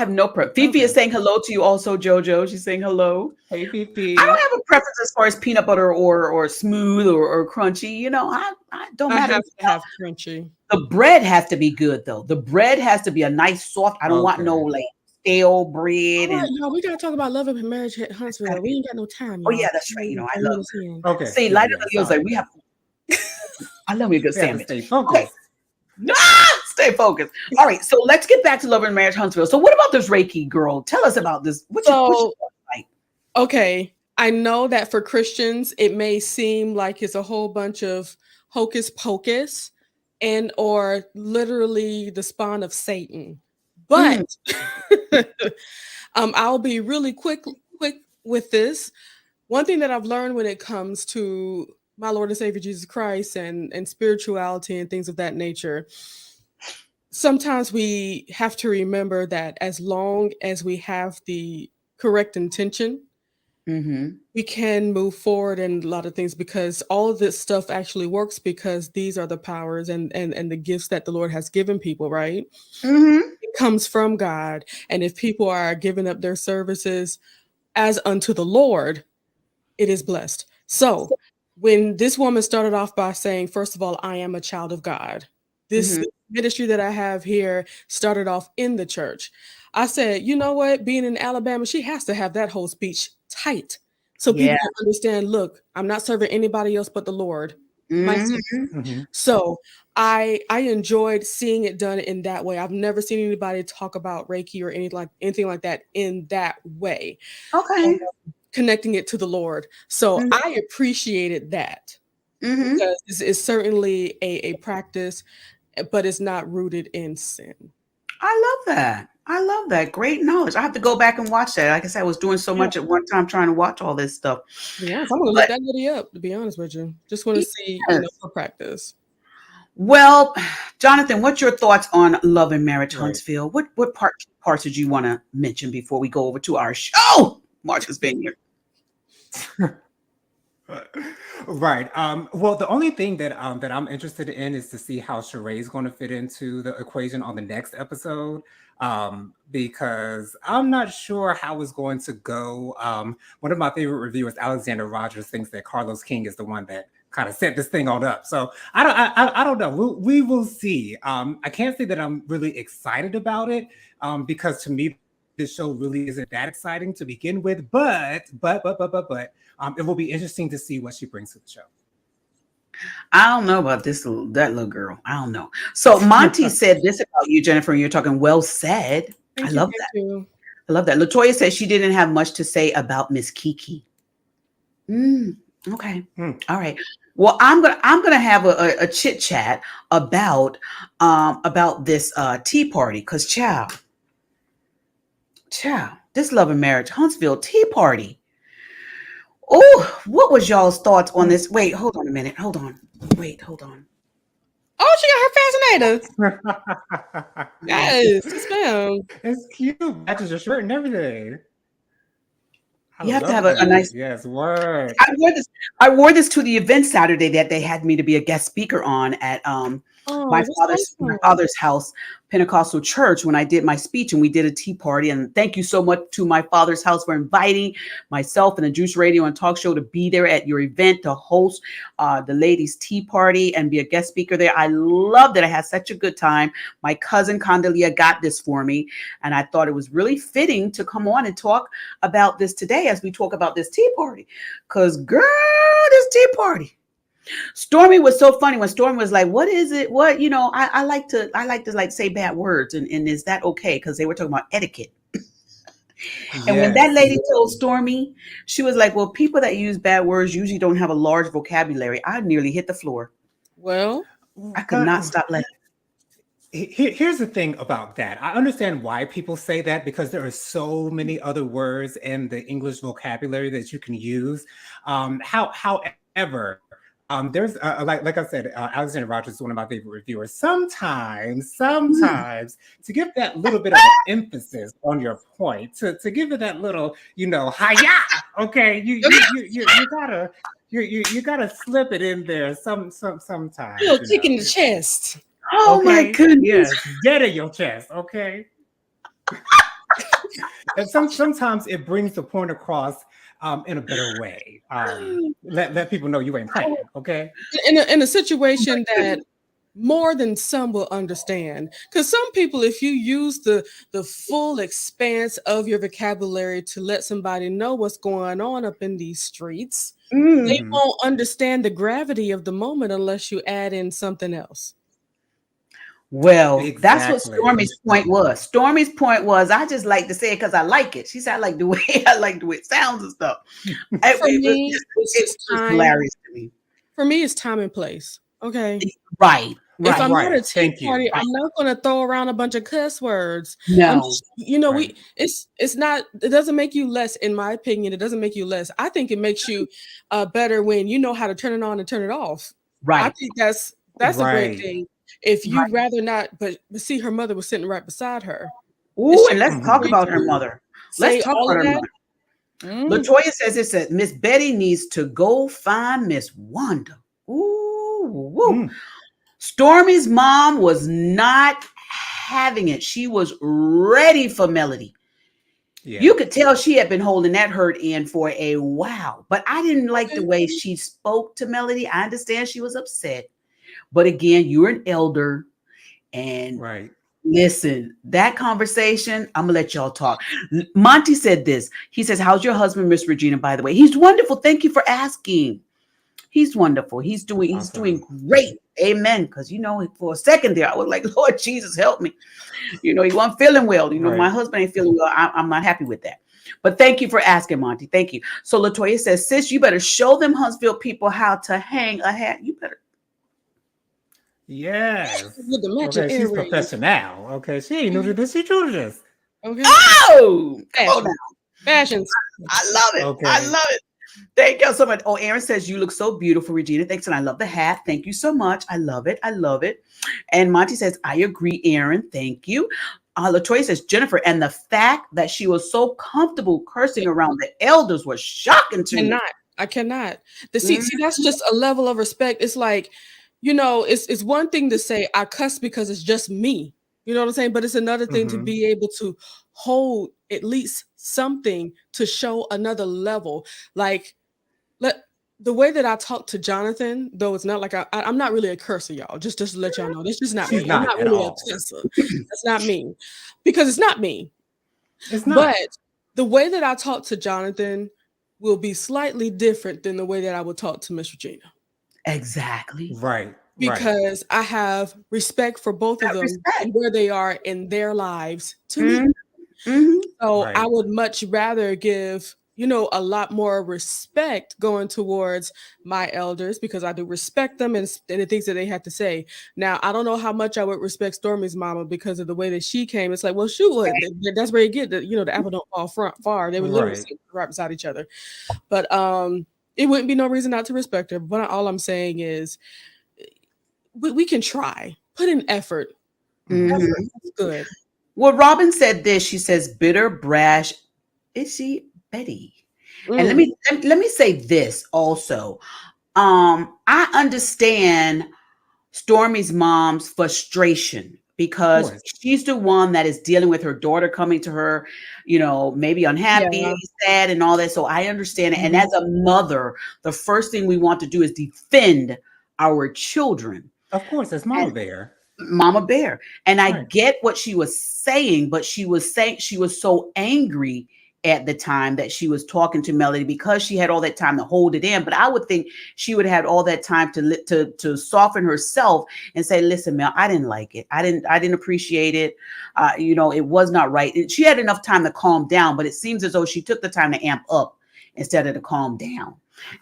no preference. Fifi is saying hello to you also, Jojo. She's saying hello. Hey, Fifi. I don't have a preference as far as peanut butter or smooth or crunchy. You know, I don't matter. I have to have crunchy. The bread has to be good though. The bread has to be a nice soft. I don't want no like stale bread. All right, no, we gotta talk about Love and Marriage at Huntsville. We ain't got no time. Oh yeah, that's right. You know, I love it. Okay. See, Light of the Hills, like we have. I love me a good sandwich. Stay focused. Okay. Stay focused. All right, so let's get back to Love and Marriage Huntsville. So, what about this Reiki girl? Tell us about this. What's your like? Okay, I know that for Christians, it may seem like it's a whole bunch of hocus pocus and or literally the spawn of Satan. But I'll be really quick with this. One thing that I've learned when it comes to my Lord and Savior Jesus Christ and spirituality and things of that nature, sometimes we have to remember that as long as we have the correct intention, we can move forward in a lot of things, because all of this stuff actually works because these are the powers and the gifts that the Lord has given people, right? It comes from God. And if people are giving up their services as unto the Lord, it is blessed. So when this woman started off by saying, first of all, I am a child of God. This ministry that I have here started off in the church. I said, you know what? Being in Alabama, she has to have that whole speech tight. So people can understand, look, I'm not serving anybody else but the Lord. So I enjoyed seeing it done in that way. I've never seen anybody talk about Reiki or anything like that in that way. Okay. Connecting it to the Lord. So I appreciated that. Because it's certainly a practice, but it's not rooted in sin. I love that. Great knowledge. I have to go back and watch that. Like I said, I was doing so much at one time trying to watch all this stuff. Yeah, so I'm gonna look that lady up, to be honest with you. Just want to see her practice. Well, Jonathan, what's your thoughts on Love and Marriage Huntsville? What parts did you want to mention before we go over to our show, Martha's Vineyard? Right. Well, the only thing that I'm interested in is to see how Sheree is going to fit into the equation on the next episode. Because I'm not sure how it's going to go. One of my favorite reviewers, Alexander Rogers, thinks that Carlos King is the one that kind of set this thing on up. So I don't know. We will see. I can't say that I'm really excited about it, because to me, this show really isn't that exciting to begin with. But it will be interesting to see what she brings to the show. I don't know about that little girl. I don't know. So Monty said this about you, Jennifer. You're talking well said. I love that. I love that. Latoya says she didn't have much to say about Miss Kiki. Okay. All right. Well, I'm gonna have a chit chat about this tea party, because child, this Love and Marriage Huntsville tea party. Oh, what was y'all's thoughts on this? Wait, hold on a minute. Hold on. Oh, she got her fascinator. Yes, ma'am. It's cute. Matches your shirt and everything. You have to have a nice. Yes, word. I wore this to the event Saturday that they had me to be a guest speaker on at my Oh, that's my awesome. father's house, Pentecostal church, when I did my speech, and we did a tea party. And thank you so much to my father's house for inviting myself and the Juice Radio and Talk Show to be there at your event to host the ladies' tea party and be a guest speaker there. I loved it. I had such a good time. My cousin Condolia got this for me, and I thought it was really fitting to come on and talk about this today as we talk about this tea party. Because, girl, this tea party. Stormy was so funny when Stormy was like, "What is it? What I like to like say bad words, and is that okay?" Because they were talking about etiquette. And when that Yes. lady told Stormy, she was like, "Well, people that use bad words usually don't have a large vocabulary." I nearly hit the floor. Well, I could not stop laughing. Here's the thing about that. I understand why people say that because there are so many other words in the English vocabulary that you can use. However, there's like I said, Alexander Rogers is one of my favorite reviewers. Sometimes to give that little bit of an emphasis on your point, to give it that little, hiya. Okay, you gotta you gotta slip it in there sometimes. little kick in the chest. Oh my goodness! Yes, dead in your chest. Okay. And sometimes it brings the point across in a better way. Let people know you ain't playing, okay? In a situation that more than some will understand, because some people, if you use the full expanse of your vocabulary to let somebody know what's going on up in these streets, they won't understand the gravity of the moment unless you add in something else. Well, that's what Exactly. Stormy's point was. Stormy's point was, I just like to say it because I like it. She said, I like the way it sounds and stuff. For me, it's time. Hilarious to me. For me, it's time and place. Okay. Right. If I'm Right. at a tea Thank you. party, I'm not going to throw around a bunch of cuss words. No. Right. It's not. It doesn't make you less, in my opinion. It doesn't make you less. I think it makes you better when you know how to turn it on and turn it off. I Right. think that's a great Right. thing. If you'd rather not, but see, her mother was sitting right beside her. Ooh, and let's talk about her mother. Say Let's talk all about of her that. mother. Latoya says it said Miss Betty needs to go find Miss Wanda. Ooh, woo. Stormy's mom was not having it. She was ready for Melody. Yeah. You could tell she had been holding that hurt in for a while, but I didn't like the way she spoke to Melody. I understand she was upset, but again, you're an elder, and Right. listen, that conversation, I'm gonna let y'all talk. Monty said this. He says, "How's your husband, Miss Regina, by the way?" He's wonderful. Thank you for asking. He's wonderful. He's doing great. Amen. Because for a second there, I was like, Lord Jesus, help me. He wasn't feeling well. Right. My husband ain't feeling well. I'm not happy with that. But thank you for asking, Monty. Thank you. So Latoya says, "Sis, you better show them Huntsville people how to hang a hat. You better." Yes. With the matching Okay, she's earrings. professional. Okay, she ain't new to this. She true to this. Okay. Oh, come on now. Fashions. I love it. Okay. I love it. Thank you so much. Oh, Aaron says, "You look so beautiful, Regina." Thanks. And I love the hat. Thank you so much. I love it. I love it. And Monty says, "I agree, Aaron. Thank you." Latoya says, "Jennifer, and the fact that she was so comfortable cursing around the elders was shocking to me." I cannot. See, that's just a level of respect. It's like, it's one thing to say I cuss because it's just me. You know what I'm saying? But it's another thing to be able to hold at least something to show another level. Like, the way that I talk to Jonathan, though it's not like I'm not really a cursor, y'all. Just to let y'all know, that's just not me. I'm not really a cursor. That's not me, because it's not me. It's not. But the way that I talk to Jonathan will be slightly different than the way that I would talk to Miss Regina. Exactly. Right. Because I have respect for both of them and where they are in their lives to me. So I would much rather give, a lot more respect going towards my elders, because I do respect them and the things that they have to say. Now, I don't know how much I would respect Stormy's mama because of the way that she came. It's like, well, shoot, that's where you get the apple don't fall far. They would literally sit right beside each other. But it wouldn't be no reason not to respect her. But all I'm saying is, we can try, put in effort. That's good. Well, Robin said this. She says, "Bitter, brash." Is she Betty? And let me say this also. I understand Stormy's mom's frustration because course. she's the one that is dealing with her daughter coming to her, maybe unhappy, Yeah. sad, and all that. So I understand it. And Mhm. as a mother, the first thing we want to do is defend our children. Of course, it's Mama Bear. Mama Bear. And I Right. get what she was saying, but she was saying she was so angry at the time that she was talking to Melody because she had all that time to hold it in. But I would think she would have had all that time to soften herself and say, "Listen, Mel, I didn't like it. I didn't appreciate it. It was not right." She had enough time to calm down, but it seems as though she took the time to amp up instead of to calm down.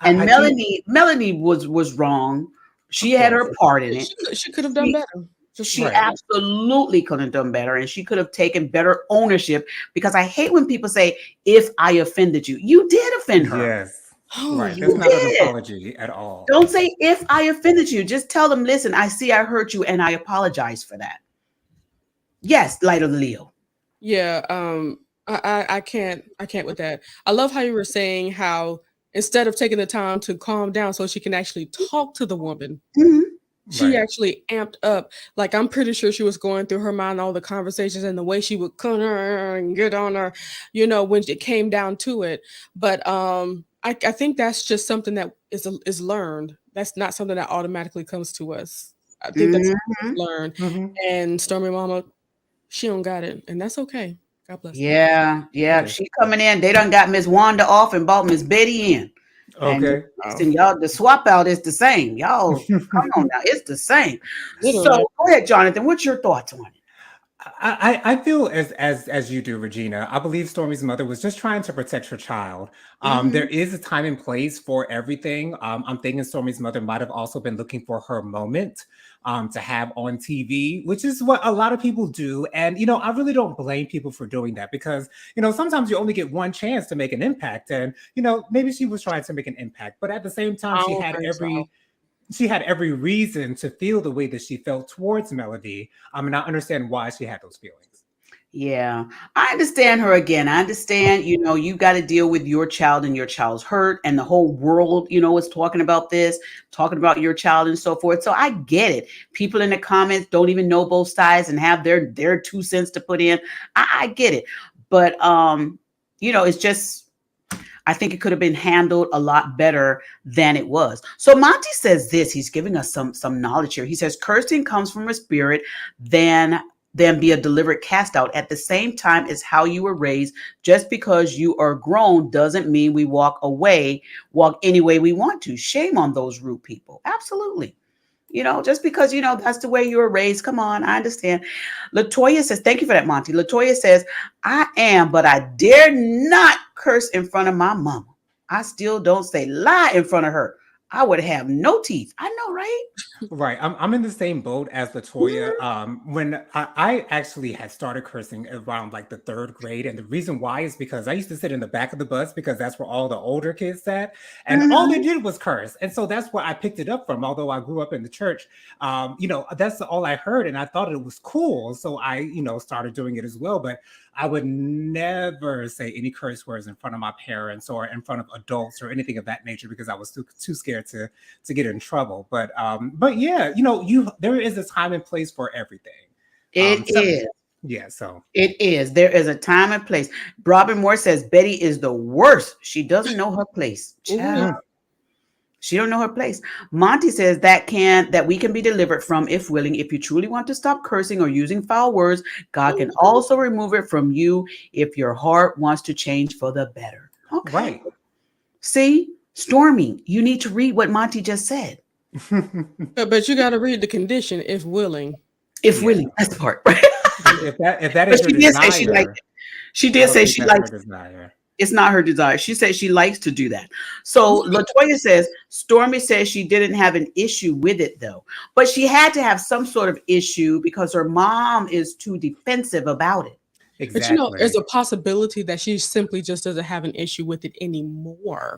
And I think, Melanie was wrong. She of had course. her part in it. She could have done better. She Right. absolutely could have done better, and she could have taken better ownership, because I hate when people say, "If I offended you." You did offend her. Yes. Oh, Right. You That's not an did. apology at all. Don't say, "If I offended you." Just tell them, "Listen, I see I hurt you and I apologize for that." Yes, Light of the Leo. yeah. I can't with that. I love how you were saying how instead of taking the time to calm down so she can actually talk to the woman, Mhm. she Right. actually amped up. Like, I'm pretty sure she was going through her mind all the conversations and the way she would come her and get on her, when it came down to it. But I think that's just something that is learned. That's not something that automatically comes to us. I think that's something that's Mhm. learned. Mhm. And Stormy Mama, she don't got it, and that's okay. God bless her. Yeah, That is she coming in. They done got Miss Wanda off and bought Miss Betty in. And okay. listen, y'all, the swap out is the same. Y'all, come on now, it's the same. So Literally. go ahead, Jonathan. What's your thoughts on it? I feel as you do, Regina. I believe Stormy's mother was just trying to protect her child. There is a time and place for everything. I'm thinking Stormy's mother might have also been looking for her moment to have on TV, which is what a lot of people do. And I really don't blame people for doing that, because sometimes you only get one chance to make an impact, and maybe she was trying to make an impact, but at the same time, I don't think so. she had every reason to feel the way that she felt towards Melody. And I understand why she had those feelings. Yeah, I understand her again. I understand, you got to deal with your child and your child's hurt, and the whole world, is talking about this, talking about your child and so forth. So I get it. People in the comments don't even know both sides and have their 2 cents to put in. I get it. But, it's just, I think it could have been handled a lot better than it was. So Monty says this. He's giving us some knowledge here. He says, cursing comes from a spirit, then be a deliberate cast out. At the same time as how you were raised. Just because you are grown doesn't mean we walk any way we want to. Shame on those rude people. Absolutely. Just because, that's the way you were raised. Come on, I understand. Latoya says, thank you for that, Monty. Latoya says, I am, but I dare not curse in front of my mama. I still don't say lie in front of her. I would have no teeth. I know, right? Right. I'm in the same boat as Latoya. When I actually had started cursing around like the 3rd grade. And the reason why is because I used to sit in the back of the bus, because that's where all the older kids sat. And all they did was curse. And so that's where I picked it up from. Although I grew up in the church, that's all I heard. And I thought it was cool. So I, started doing it as well. But I would never say any curse words in front of my parents or in front of adults or anything of that nature, because I was too scared to get in trouble. But yeah, there is a time and place for everything. It is. Yeah, so It is. There is a time and place. Robin Moore says Betty is the worst. She doesn't know her place. Child. She don't know her place. Monty says that we can be delivered from if willing. If you truly want to stop cursing or using foul words, God can also remove it from you if your heart wants to change for the better. Okay. Right. See, Stormy, you need to read what Monty just said. But you got to read the condition, if willing. If willing, that's the part, right? if that is her desire, she did say she liked her desire. It's not her desire. She says she likes to do that. So Latoya says, Stormy says she didn't have an issue with it though, but she had to have some sort of issue because her mom is too defensive about it. Exactly. But there's a possibility that she simply just doesn't have an issue with it anymore.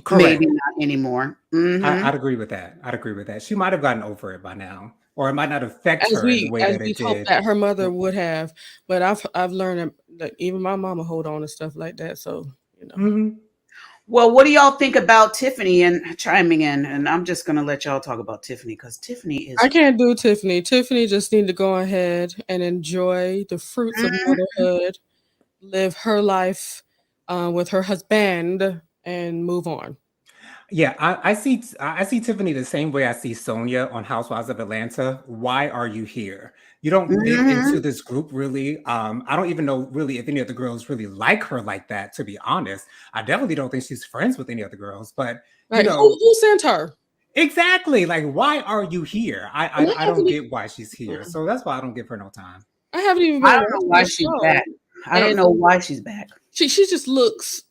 Correct. Maybe not anymore. I'd agree with that. She might have gotten over it by now, or it might not affect her in the way that it hope did. that her mother would have, but I've learned that even my mama hold on to stuff like that. So Well, what do y'all think about Tiffany and chiming in? And I'm just gonna let y'all talk about Tiffany because Tiffany is. I can't do Tiffany. Tiffany just need to go ahead and enjoy the fruits of Mhm. motherhood, live her life with her husband, and move on. Yeah, I see Tiffany the same way I see Sonia on Housewives of Atlanta. Why are you here? You don't fit into Mhm. this group really. I don't even know really if any of the girls really like her like that, to be honest. I definitely don't think she's friends with any of the girls, but you Like know, who sent her? exactly. Like, why are you here? I And I, I don't get why she's here. So that's why I don't give her no time. I haven't even I been don't know watching why the she's back. show, I don't and know why she's back. she just looks.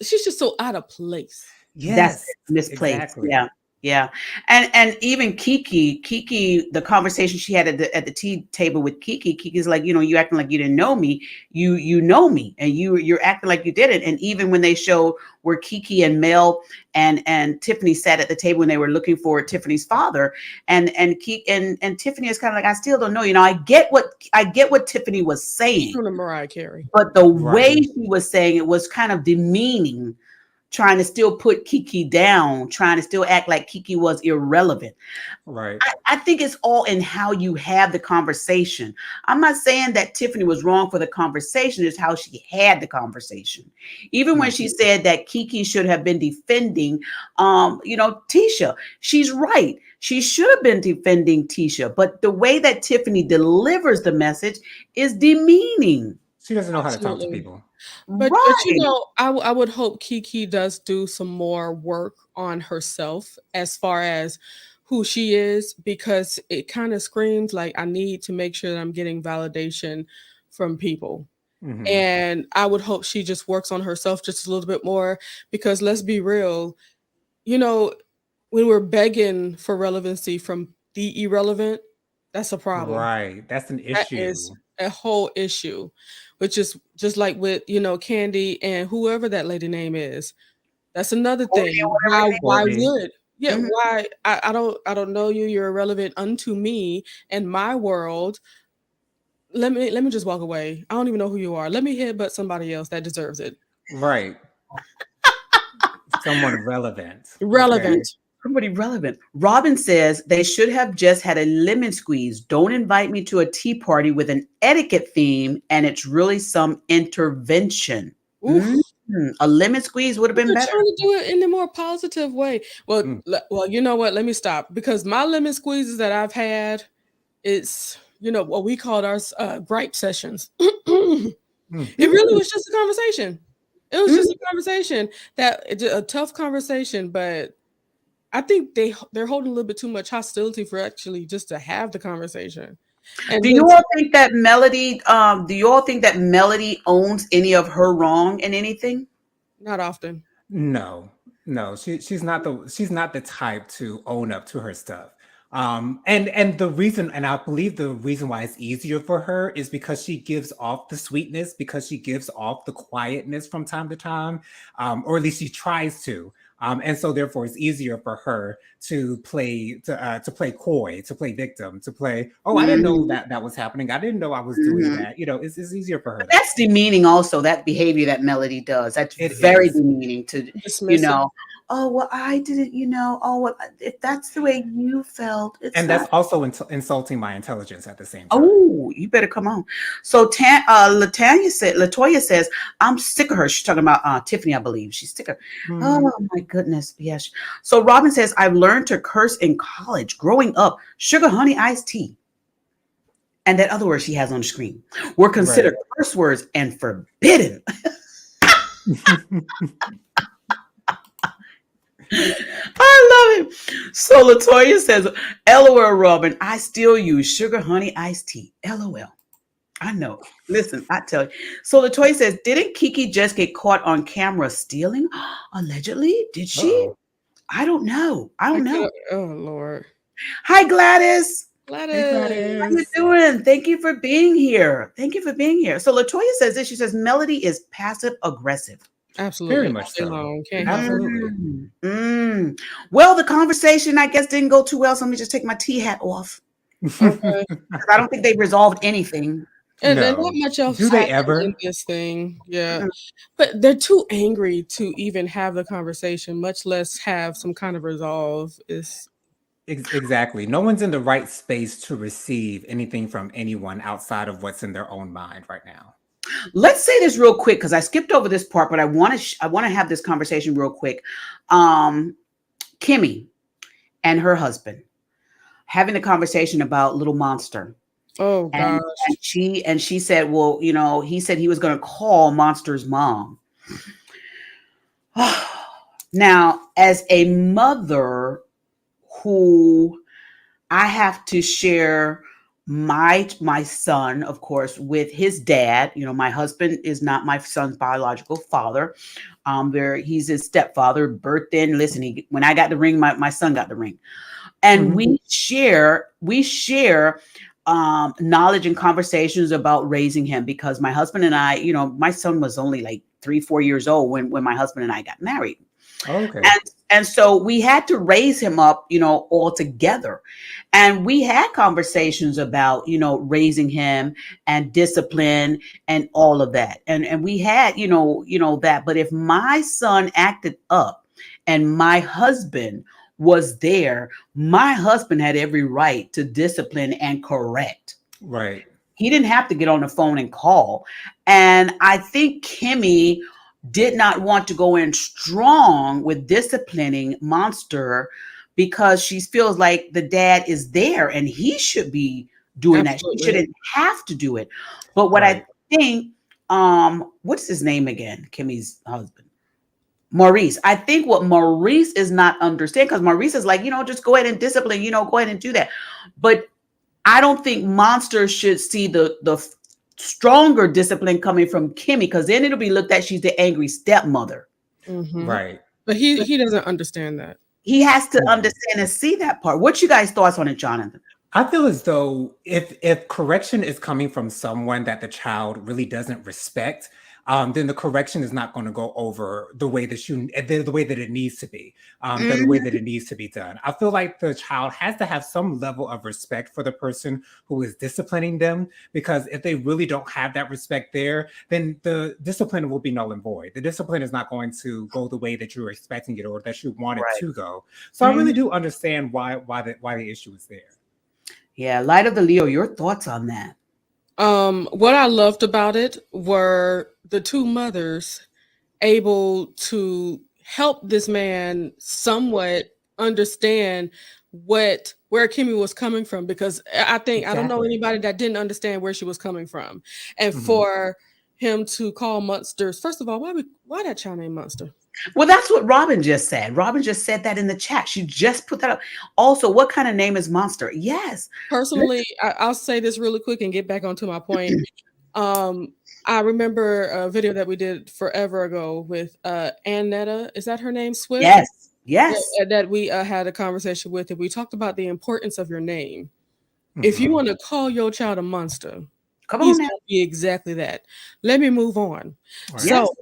She's just so out of place. That's Yes, misplaced. exactly. Yeah. Yeah. And even Kiki, the conversation she had at the tea table with Kiki's like, you acting like you didn't know me. You know me and you're acting like you didn't. And even when they show where Kiki and Mel and Tiffany sat at the table when they were looking for Tiffany's father, and Tiffany is kind of like, I still don't know. I get what Tiffany was She's saying, doing a Mariah Carey. but the way Right. she was saying it was kind of demeaning, trying to still put Kiki down, trying to still act like Kiki was irrelevant. Right. I think it's all in how you have the conversation. I'm not saying that Tiffany was wrong for the conversation, it's how she had the conversation. Even when Mm, she said that Kiki should have been defending Tisha, she's right. She should have been defending Tisha, but the way that Tiffany delivers the message is demeaning. she doesn't know how to talk to Absolutely. people. But Right. I would hope Kiki does do some more work on herself as far as who she is, because it kind of screams like I need to make sure that I'm getting validation from people. Hmm. And I would hope she just works on herself just a little bit more, because let's be real, you know, when we're begging for relevancy from the irrelevant, that's a problem. Right. That's an That is issue. a whole issue, which is just like with, Candy and whoever that lady name is. That's another Courtney or thing. whatever her Why name Courtney. would yeah, is. why I don't know you, you're irrelevant unto me and my world. Let me just walk away. I don't even know who you are. Let me headbutt somebody else that deserves it. Right. Someone relevant. Okay. Relevant. Somebody relevant. Robin says they should have just had a lemon squeeze. Don't invite me to a tea party with an etiquette theme and it's really some intervention. Oof. Mm, a lemon squeeze would have been They're better. trying to do it in a more positive way. Well, Mm. well, you know what? Let me stop, because my lemon squeezes that I've had, it's what we called our gripe sessions. It Mm. really was just a conversation. It was Mm. just a conversation, that it's a tough conversation, but I think they're holding a little bit too much hostility for actually just to have the conversation. And Do then you all think that Melody? Do you all think that Melody owns any of her wrong in anything? not often. No, no, she's not the type to own up to her stuff. And the reason, and I believe the reason why it's easier for her is because she gives off the sweetness, because she gives off the quietness from time to time, or at least she tries to. And so therefore it's easier for her to play coy, to play victim, to play, oh, I didn't know Mhm. that was happening. I didn't know I was doing Mhm. that. It's easier for her But that that's way. demeaning also, that behavior that Melody does. That's It very is. demeaning to, you Dismissive. know, oh, well, I didn't, oh, well, if that's the way you felt, it's And that's not. also insulting my intelligence at the same time. Oh, you better come on. So Latoya says, I'm sick of her. She's talking about Tiffany, I believe. She's sick of. Mhm. Oh my goodness. Yes. So Robin says, I've learned to curse in college. Growing up, sugar honey iced tea. And that other word she has on the screen were Right. considered curse words and forbidden. I love it. So Latoya says, LOL, Robin, I still use sugar honey iced tea. LOL. I know. Listen, I tell you. So Latoya says, didn't Kiki just get caught on camera stealing? Allegedly? Did she? Uh-oh. I don't know. I I don't could know. Oh Lord. Hi, Gladys. Hey, Gladys. How you Gladys. doing? Thank you for being here. Thank you for being here. So Latoya says this. She says, Melody is passive aggressive. Very Absolutely. much All day so. long. Can't help it. Absolutely. Well, the conversation, I guess, didn't go too well. So let me just take my tea hat off. Okay. 'Cause I don't think they resolved anything. And not No. much else Do they happens ever? in this thing. Yeah. Mm. But they're too angry to even have the conversation, much less have some kind of resolve. Is Exactly. No one's in the right space to receive anything from anyone outside of what's in their own mind right now. Let's say this real quick because I skipped over this part, but I want to have this conversation real quick. Kimmy and her husband having a conversation about Little Monster. oh And, gosh. she said, well, he said he was going to call Monster's mom. Now, as a mother who I have to share my son, of course, with his dad. My husband is not my son's biological father. He's his stepfather, birthed in. Listen, when I got the ring, my son got the ring. And we share knowledge and conversations about raising him because my husband and I, my son was only like 3-4 years old when my husband and I got married. Okay. And so we had to raise him up, all together. And we had conversations about, raising him and discipline and all of that. And we had, that. But if my son acted up and my husband was there, my husband had every right to discipline and correct. Right. He didn't have to get on the phone and call. And I think Kimmy did not want to go in strong with disciplining Monster because she feels like the dad is there and he should be doing Absolutely. that. She shouldn't have to do it. But what I think, what's his name again? Kimmy's husband. Maurice. I think what Maurice is not understanding, because Maurice is like, just go ahead and discipline, go ahead and do that. But I don't think Monster should see the stronger discipline coming from Kimmy, because then it'll be looked at she's the angry stepmother. Mhm. Right. But he doesn't understand that. He has to understand and see that part. What's you guys' thoughts on it, Jonathan? I feel as though if correction is coming from someone that the child really doesn't respect, then the correction is not going to go over the way that the way that it needs to be, the way that it needs to be done. I feel like the child has to have some level of respect for the person who is disciplining them, because if they really don't have that respect there, then the discipline will be null and void. The discipline is not going to go the way that you were expecting it or that you want it to go. So I really do understand why the issue is there. Yeah, Light of the Leo, your thoughts on that? What I loved about it were the two mothers able to help this man somewhat understand where Kimmy was coming from, because I think I don't know anybody that didn't understand where she was coming from. And for him to call Monsters, first of all, why that child named Monster? Well, that's what Robin just said. Robin just said that in the chat. She just put that up. Also, what kind of name is Monster? Yes. Personally, I'll say this really quick and get back onto my point. I remember a video that we did forever ago with Annetta. Is that her name? Swift? Yes. That we had a conversation with, and we talked about the importance of your name. If you want to call your child a monster, he's going to be exactly that. Let me move on. Right. So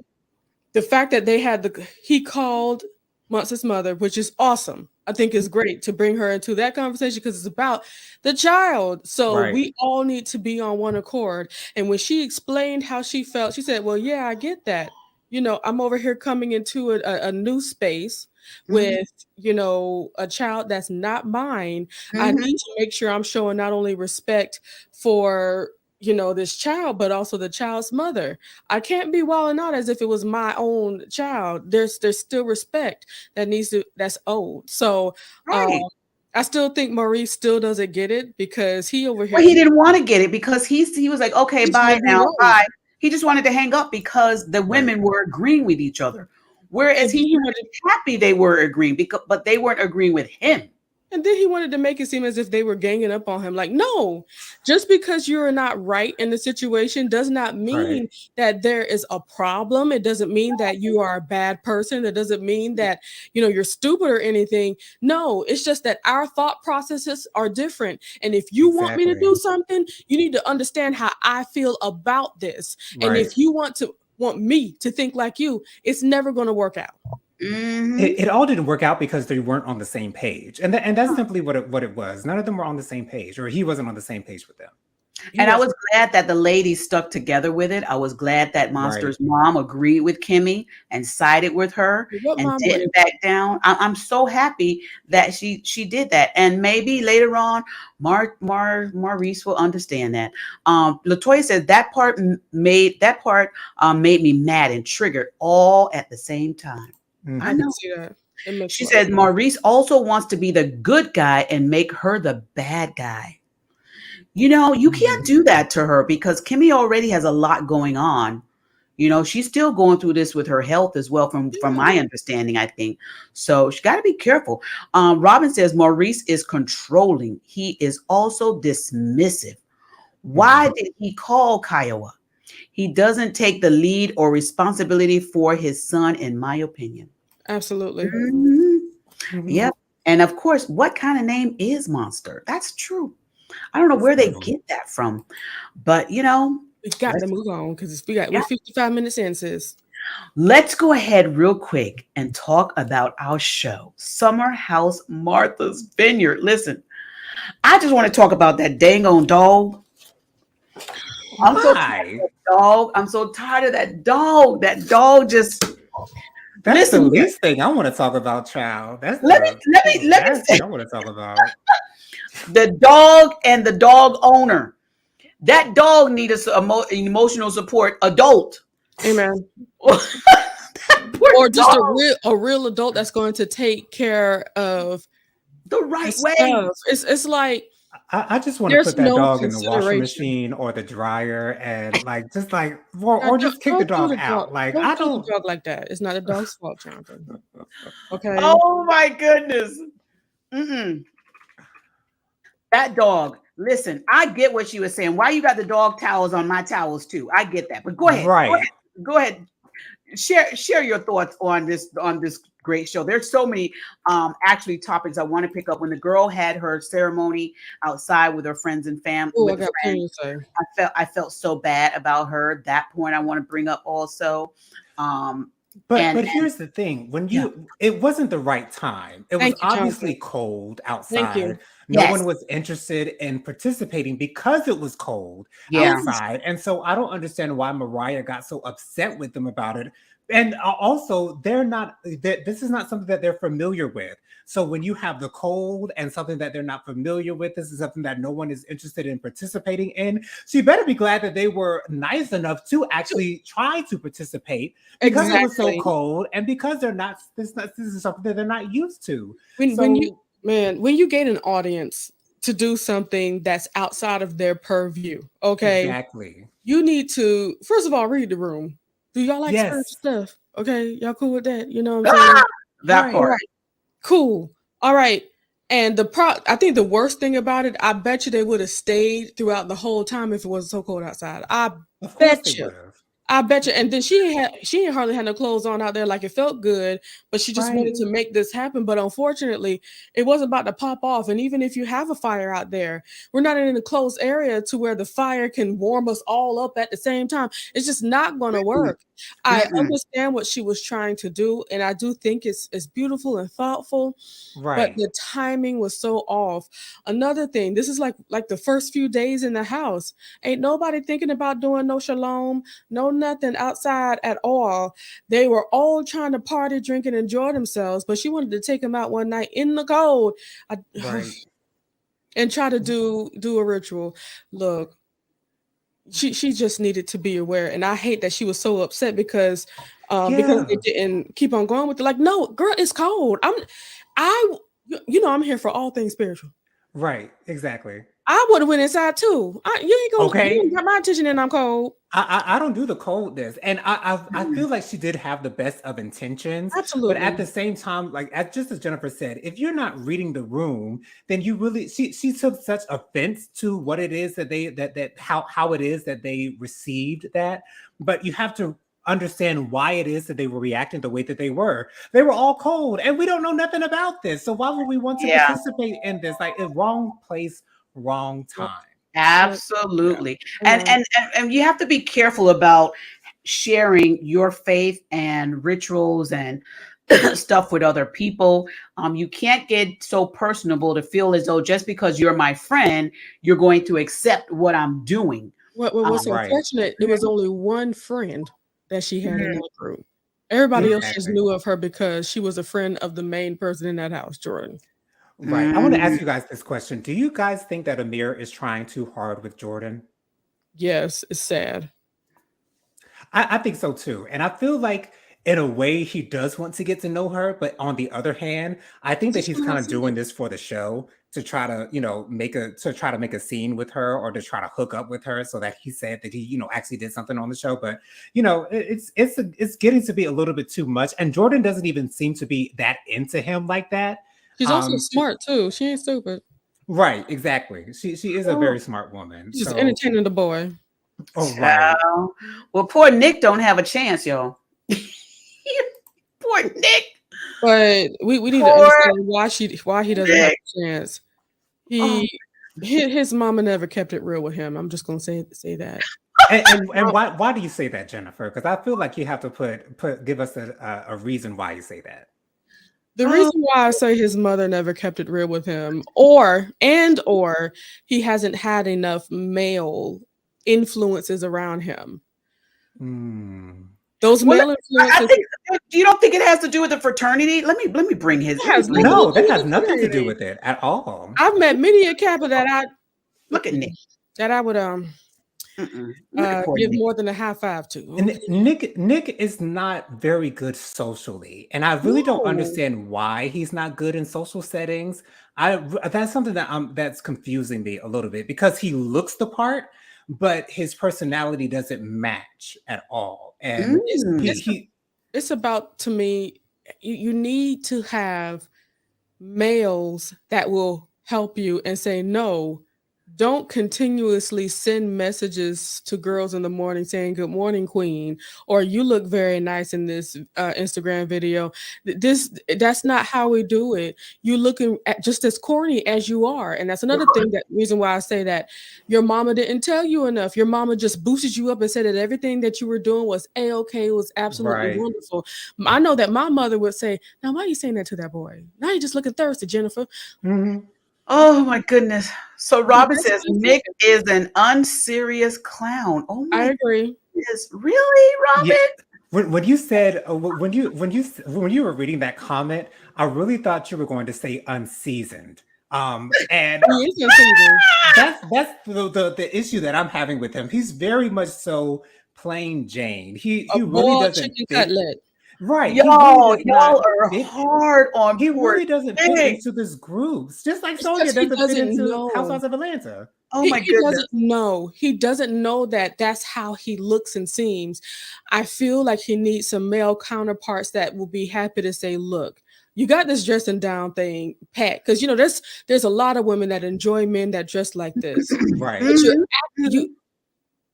the fact that he called Monster's mother, which is awesome. I think it's great to bring her into that conversation because it's about the child. So we all need to be on one accord. And when she explained how she felt, she said, well, yeah, I get that. I'm over here coming into a new space with, a child that's not mine. I need to make sure I'm showing not only respect for this child, but also the child's mother. I can't be wilding out as if it was my own child. There's still respect that's owed. So I still think Maurice still doesn't get it, because he over here. Well, he didn't want to get it because he was like, okay, bye now, bye. He just wanted to hang up because the women were agreeing with each other. Whereas he was happy they were agreeing, but they weren't agreeing with him. And then he wanted to make it seem as if they were ganging up on him. Like, no, just because you're not right in the situation does not mean that there is a problem. It doesn't mean that you are a bad person. It doesn't mean that, you're stupid or anything. No, it's just that our thought processes are different. And if you want me to do something, you need to understand how I feel about this. And if you want me to think like you, it's never going to work out. It all didn't work out because they weren't on the same page, and that's simply what it was. None of them were on the same page, or he wasn't on the same page with them. And I Yes. was glad that the ladies stuck together with it. I was glad that Right. Monster's mom agreed with Kimmy and sided with her What and mom didn't would? back down. I'm so happy that she did that. And maybe later on, Maurice will understand that. Latoya said that part made me mad and triggered all at the same time. I I Mhm. can know. see that. It makes a She lot of said sense. Maurice also wants to be the good guy and make her the bad guy. You can't Mhm. do that to her because Kimmy already has a lot going on. She's still going through this with her health as well, from Yeah. my understanding, I think. So she got to be careful. Robin says Maurice is controlling. He is also dismissive. Why Mhm. did he call Kiowa? He doesn't take the lead or responsibility for his son, in my opinion. Absolutely. Mhm. Mhm. Yep. And of course, what kind of name is Monster? That's true. I don't know It's where they true. get that from, but We got to let's move on because we're yeah, 55 minutes in, sis. let's go ahead real quick and talk about our show, Summer House Martha's Vineyard. Listen, I just want to talk about that dang on dog. I'm so tired of Why? that dog. I'm so tired of that dog. That dog just That's the listen here. least thing I want to talk about, child. That's Let me let the me let me last say thing I want to talk about. the dog and the dog owner. That dog needs emotional support. Adult. Amen. That poor Or just dog. a real adult that's going to take care of The the right way. stuff. It's like I just want to there's put that no dog in the washing consideration. machine or the dryer and Now, or just kick the don't do dog the dog. out. Like Don't I do the don't. dog like that. It's not the dog's fault, Jonathan. Okay. Oh my goodness. Mm-mm. That dog. Listen, I get what she was saying. Why you got the dog towels on my towels too? I get that. But go ahead. Go Right. ahead. Go ahead. Share your thoughts on this great show. There's so many actually topics I want to pick up. When the girl had her ceremony outside with her friends and Oh, I with the got friends, plenty to say. I felt so bad about her. That point I want to bring up also. Um But and here's the thing: when yeah. it wasn't the right time. It was Thank you, Jonathan. obviously cold Thank outside. you. No Yes. one was interested in participating because it was cold Yeah. Yes. outside, and so I don't understand why Mariah got so upset with them about it. And also, this is not something that they're familiar with. So when you have the cold and something that they're not familiar with, this is something that no one is interested in participating in. So you better be glad that they were nice enough to actually try to participate because it was so Exactly. cold and because this is something that they're not used to. When you So when you get an audience to do something that's outside of their purview, okay, exactly. you need to first of all read the room. Do y'all like spiritual Yes. stuff? Okay, y'all cool with that? You know what I'm Ah, saying? that Right. All part. right, cool. All right. And I think the worst thing about it, I bet you they would have stayed throughout the whole time if it wasn't so cold outside. I Of course they bet you. would have. I bet you. And then she ain't hardly had no clothes on out there. Like it felt good, but she just wanted Right. to make this happen. But unfortunately, it wasn't about to pop off. And even if you have a fire out there, we're not in a close area to where the fire can warm us all up at the same time. It's just not going to Mm-mm, work. I mm-mm. understand what she was trying to do, and I do think it's beautiful and thoughtful, but Right. the timing was so off. Another thing, this is like the first few days in the house. Ain't nobody thinking about doing no shalom, no nothing outside at all. They were all trying to party, drink, and enjoy themselves, but she wanted to take them out one night in the cold I, Right. and try to do a ritual. Look, she just needed to be aware, and I hate that she was so upset because they Yeah. didn't keep on going with it. Like, no, girl, it's cold. I I'm here for all things spiritual. Right. Exactly. I would have went inside too. You ain't Okay. got my attention and I'm cold. I don't do the coldness, and I Mm. feel like she did have the best of intentions, but at Absolutely. the same time, just as Jennifer said, if you're not reading the room, then you really she took such offense to what it is that they that how it is that they received that, but you have to understand why it is that they were reacting the way that they were. They were all cold, and we don't know nothing about this, so why would we want to Yeah. participate in this? Like, wrong place, wrong Yep. time. Yep. Yeah. Absolutely. And, Amen. and and you have to be careful about sharing your faith and rituals and stuff with other people. You can't get so personable to feel as though just because you're my friend, you're going to accept what I'm doing. What's Right. unfortunate, it was only one friend that she had in that group. Everybody else just Exactly. knew of her because she was a friend of the main person in that house, Jordan. Right. I want to Mm. ask you guys this question. Do you guys think that Amir is trying too hard with Jordan? Yes, it's sad. I think so too. And I feel like in a way he does want to get to know her, but on the other hand, I think that Just he's wanna kind of see doing it. this for the show to try to, make a scene with her or to try to hook up with her so that he said that he, actually did something on the show. But it's getting to be a little bit too much. And Jordan doesn't even seem to be that into him like that. She's also To- smart too. She ain't stupid. right, exactly. She is a very smart woman. She's just So, entertaining the boy. oh right. Child. Well, poor Nick don't have a chance, y'all. Poor Nick. But we need to Poor understand why he doesn't have Nick. a chance. Oh, His mama never kept it real with him. I'm just gonna say that. And why do you say that, Jennifer? Because I feel like you have to give us a reason why you say that. The reason why I say his mother never kept it real with him, or he hasn't had enough male influences around him. Mm. Those well, male I influences. think you don't think it has to do with the fraternity? Let me bring his. It has let me bring- nothing No, to do that with has nothing to do fraternity. with it at all. I've met many a Kappa Look at Nick. that I would Look at poor give Nick. more than a high five to. And Nick is not very good socially, and I really don't No. understand why he's not good in social settings. That's something that's confusing me a little bit because he looks the part, but his personality doesn't match at all. And Mm. It's about, to me, you need to have males that will help you and say, no, don't continuously send messages to girls in the morning saying, good morning, queen, or you look very nice in this Instagram video. That's not how we do it. You looking at just as corny as you are. And that's another thing, that reason why I say that your mama didn't tell you enough. Your mama just boosted you up and said that everything that you were doing was A-okay, was absolutely right. wonderful. I know that my mother would say, now why are you saying that to that boy? Now you're just looking thirsty, Jennifer. Mhm. Oh my goodness. So Robin That's says what I'm Nick is an unserious clown. Oh I my agree. goodness. Really, Robin? Yeah. When you said when you were reading that comment, I really thought you were going to say unseasoned. And He is unseasoned. that's the issue that I'm having with him. He's very much so plain Jane. He A really boiled doesn't chicken fit. cutlet. Right. Y'all, He really does not y'all are fit. hard on He poor really doesn't fit Nick. into this groups, just like It's Sonia because he doesn't fit doesn't into know. Housewives of Atlanta. Oh my He goodness. doesn't know. He doesn't know that that's how he looks and seems. I feel like he needs some male counterparts that will be happy to say, look, you got this dressing down thing, Pat. Because there's a lot of women that enjoy men that dress like this. Right. But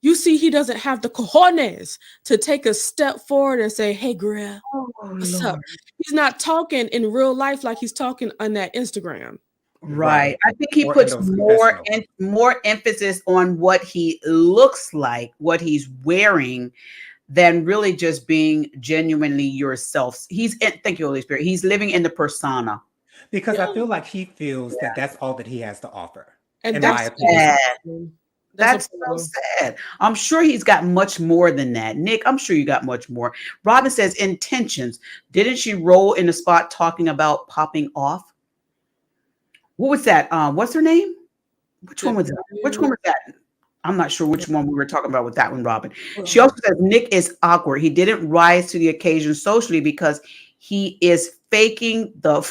you see, he doesn't have the cojones to take a step forward and say, hey, girl, Oh what's up? Lord. He's not talking in real life like he's talking on that Instagram. Right. I think he Or in puts those more confessionals. more emphasis on what he looks like, what he's wearing, than really just being genuinely yourself. Thank you, Holy Spirit. He's living in the persona. Because Yeah. I feel like he feels that that's all that he has to offer. And In that's my opinion. Sad. That's a so problem. sad. I'm sure he's got much more than that. Nick, I'm sure you got much more. Robin says intentions. Didn't she roll in the spot talking about popping off? What was that? What's her name? Which one was that? Which one was that? I'm not sure which one we were talking about with that one, Robin. She also says Nick is awkward. He didn't rise to the occasion socially because he is faking the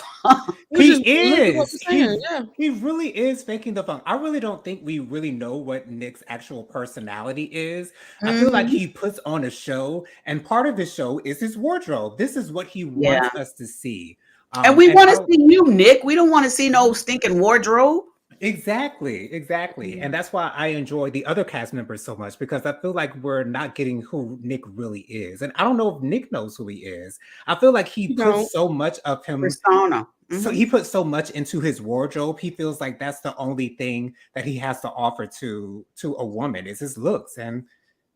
Which He is literally what is. we're saying, yeah. He really is faking the funk. I really don't think we really know what Nick's actual personality is. I feel like he puts on a show, and part of his show is his wardrobe. This is what he wants us to see. And we want to see you, Nick. We don't want to see no stinking wardrobe. Exactly. And that's why I enjoy the other cast members so much, because I feel like we're not getting who Nick really is. And I don't know if Nick knows who he is. I feel like he puts so much of him persona. So he puts so much into his wardrobe. He feels like that's the only thing that he has to offer to a woman is his looks. And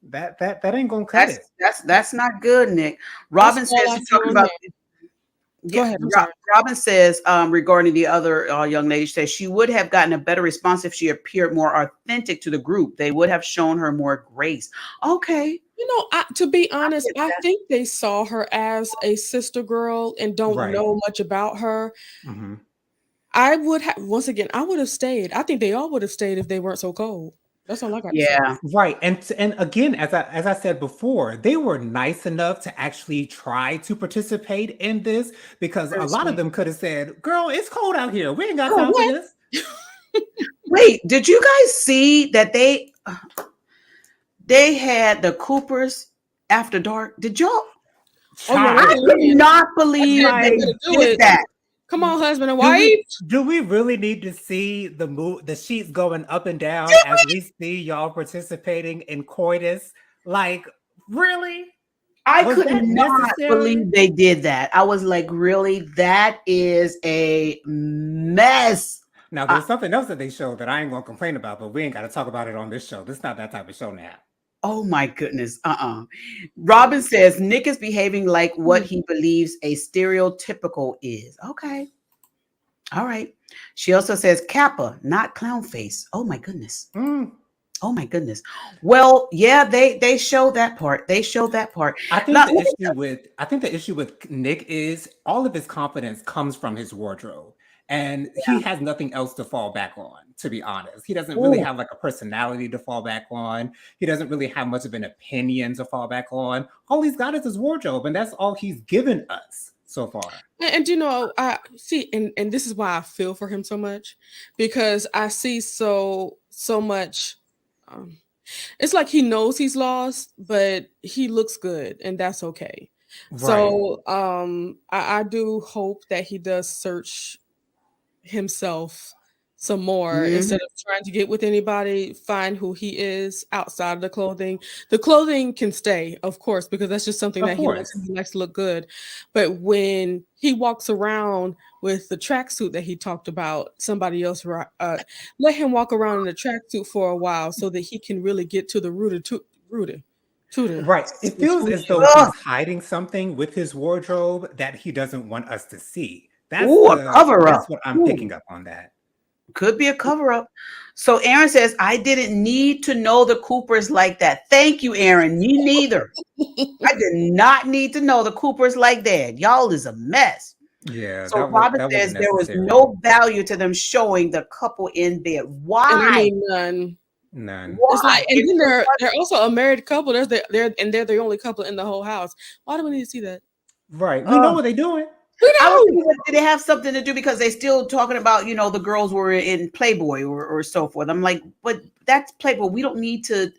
that ain't gonna cut it. That's not good, Nick. Robin says she's talking about Go ahead. I'm sorry. Robin says regarding the other young lady, she says she would have gotten a better response if she appeared more authentic to the group. They would have shown her more grace. Okay. To be honest, I think they saw her as a sister girl and don't know much about her. Mm-hmm. I would have, once again, I would have stayed. I think they all would have stayed if they weren't so cold. That's all I got to say. Right. And again, as I said before, they were nice enough to actually try to participate in this, because a lot of them could have said, girl, it's cold out here. We ain't got time for this. Wait, did you guys see that they had the Coopers after dark? Did y'all? I could not believe they did that. Come on, husband and wife. Do we really need to see the sheets going up and down as we see y'all participating in coitus? Like, really? I could not believe they did that. I was like, really? That is a mess. Now, there's something else that they showed that I ain't gonna complain about, but we ain't got to talk about it on this show. This is not that type of show now. Oh my goodness. Robin says Nick is behaving like what he believes a stereotypical is. Okay. All right. She also says Kappa, not clown face. Oh my goodness. Oh my goodness. Well, yeah, they show that part. They show that part. I think the issue with Nick is all of his confidence comes from his wardrobe. And he has nothing else to fall back on, to be honest. He doesn't really have like a personality to fall back on. He doesn't really have much of an opinion to fall back on. All he's got is his wardrobe, and that's all he's given us so far. And I see, and this is why I feel for him so much, because I see so much. It's like he knows he's lost, but he looks good, and that's okay. Right. So I do hope that he does search himself some more instead of trying to get with anybody. Find who he is outside of the clothing. The clothing can stay, of course, because that's just something that he likes to look good. But when he walks around with the tracksuit that he talked about, somebody else let him walk around in the tracksuit for a while so that he can really get to the root. Right. It feels as though he's hiding something with his wardrobe that he doesn't want us to see. That's a cover up. That's what I'm picking up on that. Could be a cover up. So Aaron says, I didn't need to know the Coopers like that. Thank you, Aaron. Me neither. I did not need to know the Coopers like that. Y'all is a mess. Yeah. So Robin says there was no value to them showing the couple in bed. Why? I mean, none. Why? It's like, and then they're also a married couple. They're the only couple in the whole house. Why do we need to see that? Right. We know what they're doing. I was thinking, did they have something to do because they still talking about, the girls were in Playboy or so forth. I'm like, but that's Playboy. We don't need to.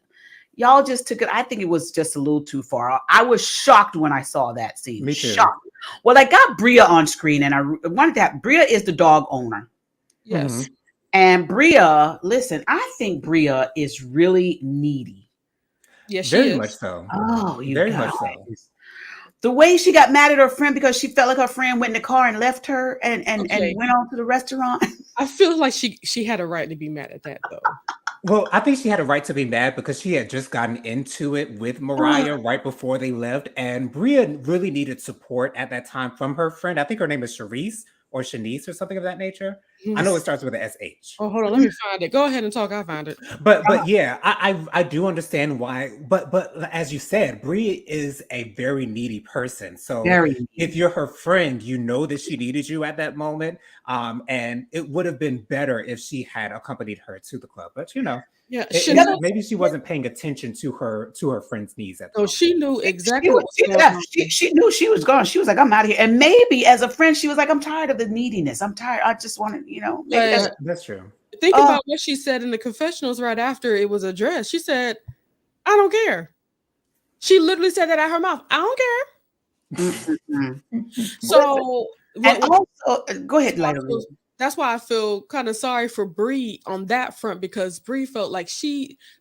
Y'all just took it. I think it was just a little too far. I was shocked when I saw that scene. Me too. Shocked. Well, I got Bria on screen, and I wanted that. Bria is the dog owner. Yes. Mm-hmm. And Bria, listen, I think Bria is really needy. Yes, she very is. much so. Oh, you very guys. much so. The way she got mad at her friend because she felt like her friend went in the car and left her and went on to the restaurant. I feel like she had a right to be mad at that, though. Well, I think she had a right to be mad because she had just gotten into it with Mariah right before they left. And Bria really needed support at that time from her friend. I think her name is Sharice or Shanice or something of that nature. I know it starts with an SH. Oh, hold on. Let me find it. Go ahead and talk. I'll find it. But yeah, I do understand why. But as you said, Bria is a very needy person. So if you're her friend, you know that she needed you at that moment. And it would have been better if she had accompanied her to the club. But maybe she wasn't paying attention to her friend's needs at the moment. She knew exactly what was going on. She knew she was gone. She was like, I'm out of here. And maybe as a friend, she was like, I'm tired of the neediness. I'm tired. I just want to, maybe that's true. Think about what she said in the confessionals right after it was addressed. She said, I don't care. She literally said that out her mouth. I don't care. So, go ahead, Lyra. That's why I feel kind of sorry for Bree on that front, because Bree felt like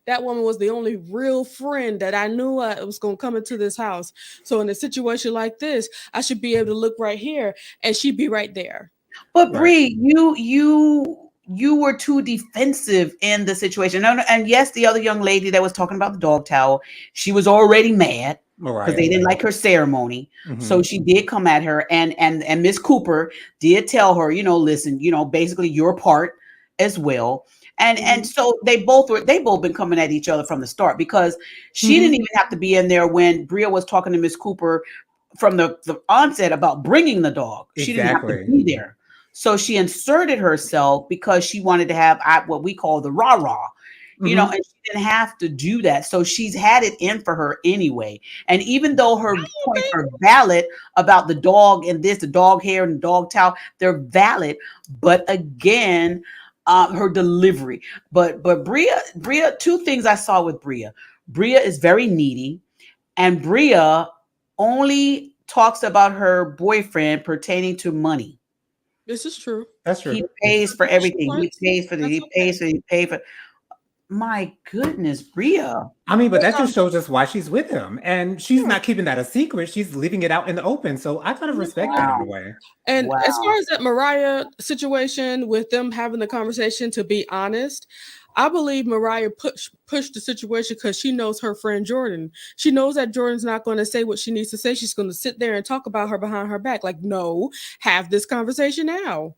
that woman was the only real friend that I knew was going to come into this house. So in a situation like this, I should be able to look right here and she'd be right there. But Bree, you were too defensive in the situation. And yes, the other young lady that was talking about the dog towel, she was already mad. because they didn't like her ceremony. So she did come at her, and Miss Cooper did tell her, listen, basically your part as well. And so they both been coming at each other from the start, because she didn't even have to be in there when Bria was talking to Miss Cooper from the onset about bringing the dog. She didn't have to be there. So she inserted herself because she wanted to have what we call the rah-rah, and she didn't have to do that. So she's had it in for her anyway. And even though her points are valid about the dog and the dog hair and the dog towel, they're valid. But again, her delivery. But Bria, two things I saw with Bria. Bria is very needy, and Bria only talks about her boyfriend pertaining to money. This is true. That's true. He pays for everything. He pays for He pays for. My goodness, Bria. I mean, but that just shows us why she's with him. And she's not keeping that a secret. She's leaving it out in the open. So I kind of respect that in a way. And as far as that Mariah situation with them having the conversation, to be honest, I believe Mariah pushed the situation because she knows her friend Jordan. She knows that Jordan's not going to say what she needs to say. She's going to sit there and talk about her behind her back. Like, no, have this conversation now.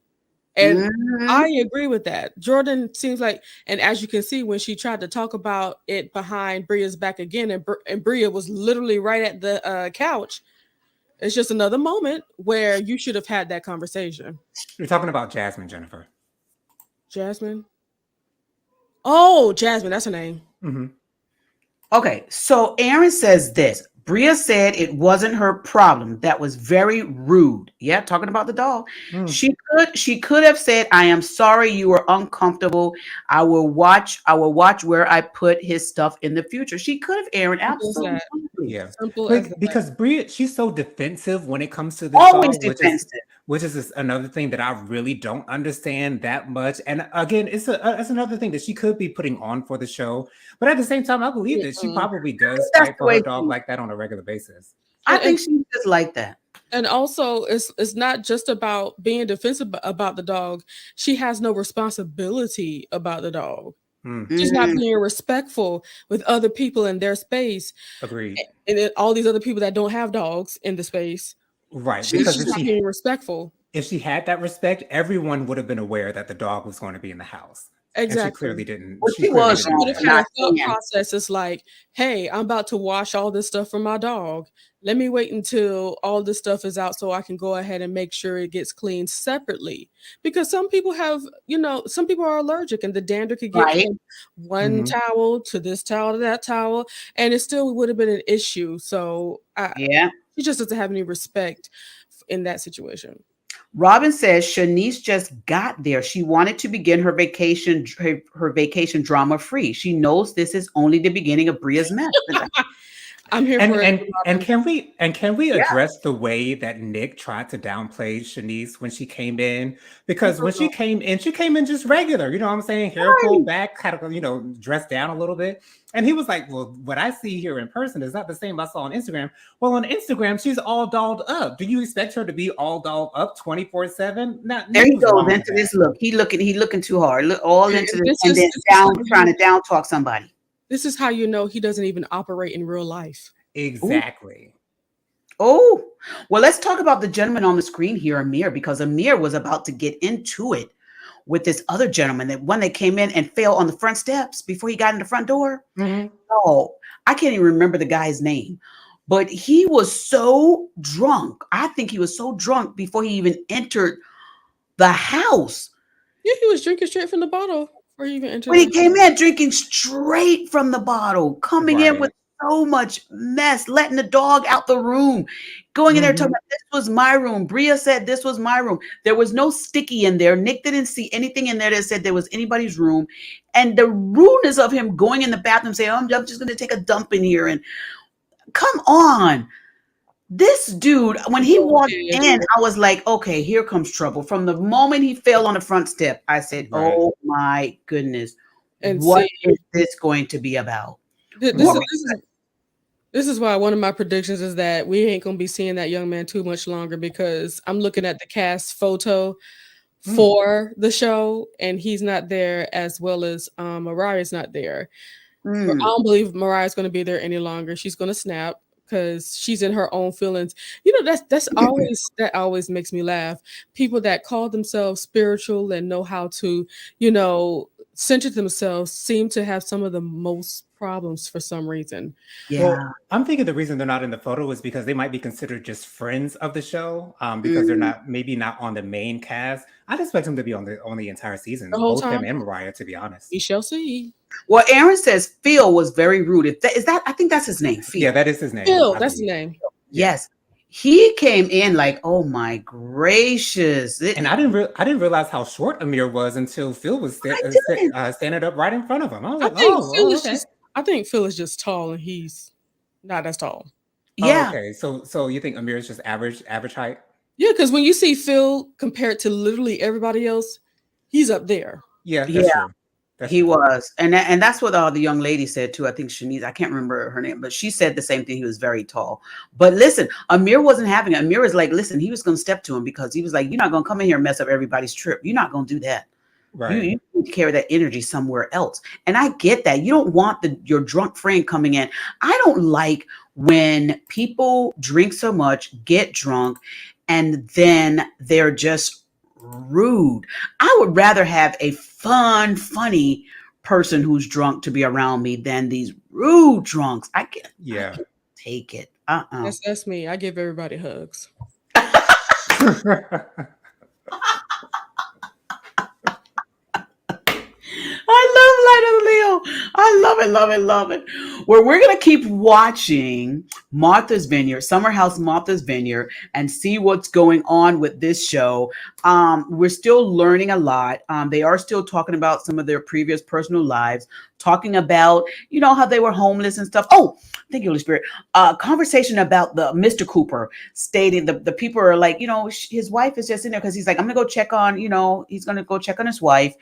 And I agree with that. Jordan seems like, and as you can see, when she tried to talk about it behind Bria's back again, and Bria was literally right at the couch, it's just another moment where you should have had that conversation. You're talking about Jasmine, Jennifer. Jasmine? Oh, Jasmine, that's her name. Okay, so Aaron says this. Bria said it wasn't her problem. That was very rude. Yeah, talking about the dog. She could have said, "I am sorry you were uncomfortable. I will watch where I put his stuff in the future." She could have, Aaron, absolutely. Yeah. Because Bria, she's so defensive when it comes to this always dog, defensive. Which is another thing that I really don't understand that much. And again, it's another thing that she could be putting on for the show. But at the same time, I believe that she probably does fight for her dog like that on a regular basis. I think she's just like that. And also, it's not just about being defensive about the dog. She has no responsibility about the dog. She's not being respectful with other people in their space. Agreed. And all these other people that don't have dogs in the space. Right. Because she's not being respectful. If she had that respect, everyone would have been aware that the dog was going to be in the house. Exactly. And she clearly didn't. Well, she would have had a thought process. It's like, hey, I'm about to wash all this stuff for my dog. Let me wait until all this stuff is out so I can go ahead and make sure it gets cleaned separately. Because some people have, some people are allergic, and the dander could get from one towel to this towel to that towel, and it still would have been an issue. So she just doesn't have any respect in that situation. Robin says Shanice just got there. She wanted to begin her vacation drama free. She knows this is only the beginning of Bria's mess. I'm here for it. And can we address the way that Nick tried to downplay Shanice when she came in? Because when she came in just regular, you know what I'm saying? Hair pulled back, kind of, dressed down a little bit. And he was like, well, what I see here in person is not the same I saw on Instagram. Well, on Instagram, she's all dolled up. Do you expect her to be all dolled up 24/7? There he goes into this look. He looking too hard. Look all into this, and then trying to down talk somebody. This is how you know he doesn't even operate in real life. Exactly. Oh, well, let's talk about the gentleman on the screen here, Amir, because Amir was about to get into it with this other gentleman, that one that came in and fell on the front steps before he got in the front door. Oh, I can't even remember the guy's name, but he was so drunk. I think he was so drunk before he even entered the house. Yeah, he was drinking straight from the bottle. Or even entered. When he came in drinking straight from the bottle, coming in with so much mess, letting the dog out the room, going in there talking about this was my room. Bria said this was my room. There was no sticky in there. Nick didn't see anything in there that said there was anybody's room. And the rudeness of him going in the bathroom saying, I'm just going to take a dump in here. And come on. This dude, when he walked in, I was like, okay, here comes trouble. From the moment he fell on the front step, I said, oh my goodness. And what is this going to be about? This is why one of my predictions is that we ain't going to be seeing that young man too much longer, because I'm looking at the cast photo for the show, and he's not there, as well as Mariah's not there. I don't believe Mariah's going to be there any longer. She's going to snap. because she's in her own feelings. That always makes me laugh. People that call themselves spiritual and know how to, center themselves seem to have some of the most problems for some reason. Yeah. Well, I'm thinking the reason they're not in the photo is because they might be considered just friends of the show, because they're not on the main cast. I'd expect them to be on the entire season, The whole both time? them and Mariah, to be honest. We shall see. Well, Aaron says Phil was very rude. Is that I think that's his name. Phil. Yeah, that is his name. Phil, that's his name. Yes. He came in like, oh my gracious. And I didn't realize how short Amir was until Phil was standing up right in front of him. I was like, okay. I think Phil is just tall and he's not as tall. Yeah. Okay. So you think Amir is just average height? Yeah, because when you see Phil compared to literally everybody else, he's up there. Yeah, that's true. He was, and that's what the young lady said too. I think Shanice, I can't remember her name, but she said the same thing. He was very tall. But listen, Amir wasn't having it. Amir was like, listen, he was going to step to him because he was like, you're not going to come in here and mess up everybody's trip. You're not going to do that. Right. You need to carry that energy somewhere else. And I get that. You don't want your drunk friend coming in. I don't like when people drink so much, get drunk, and then they're just rude. I would rather have a funny person who's drunk to be around me than these rude drunks. I can't take it. That's me. I give everybody hugs. I love Light of the Leo. I love it. Well, we're going to keep watching Martha's Vineyard, Summer House Martha's Vineyard, and see what's going on with this show. We're still learning a lot. They are still talking about some of their previous personal lives, talking about, how they were homeless and stuff. Oh, thank you, Holy Spirit. Conversation about the Mr. Cooper stating the people are like, his wife is just in there because he's like, I'm going to go check on, he's going to go check on his wife.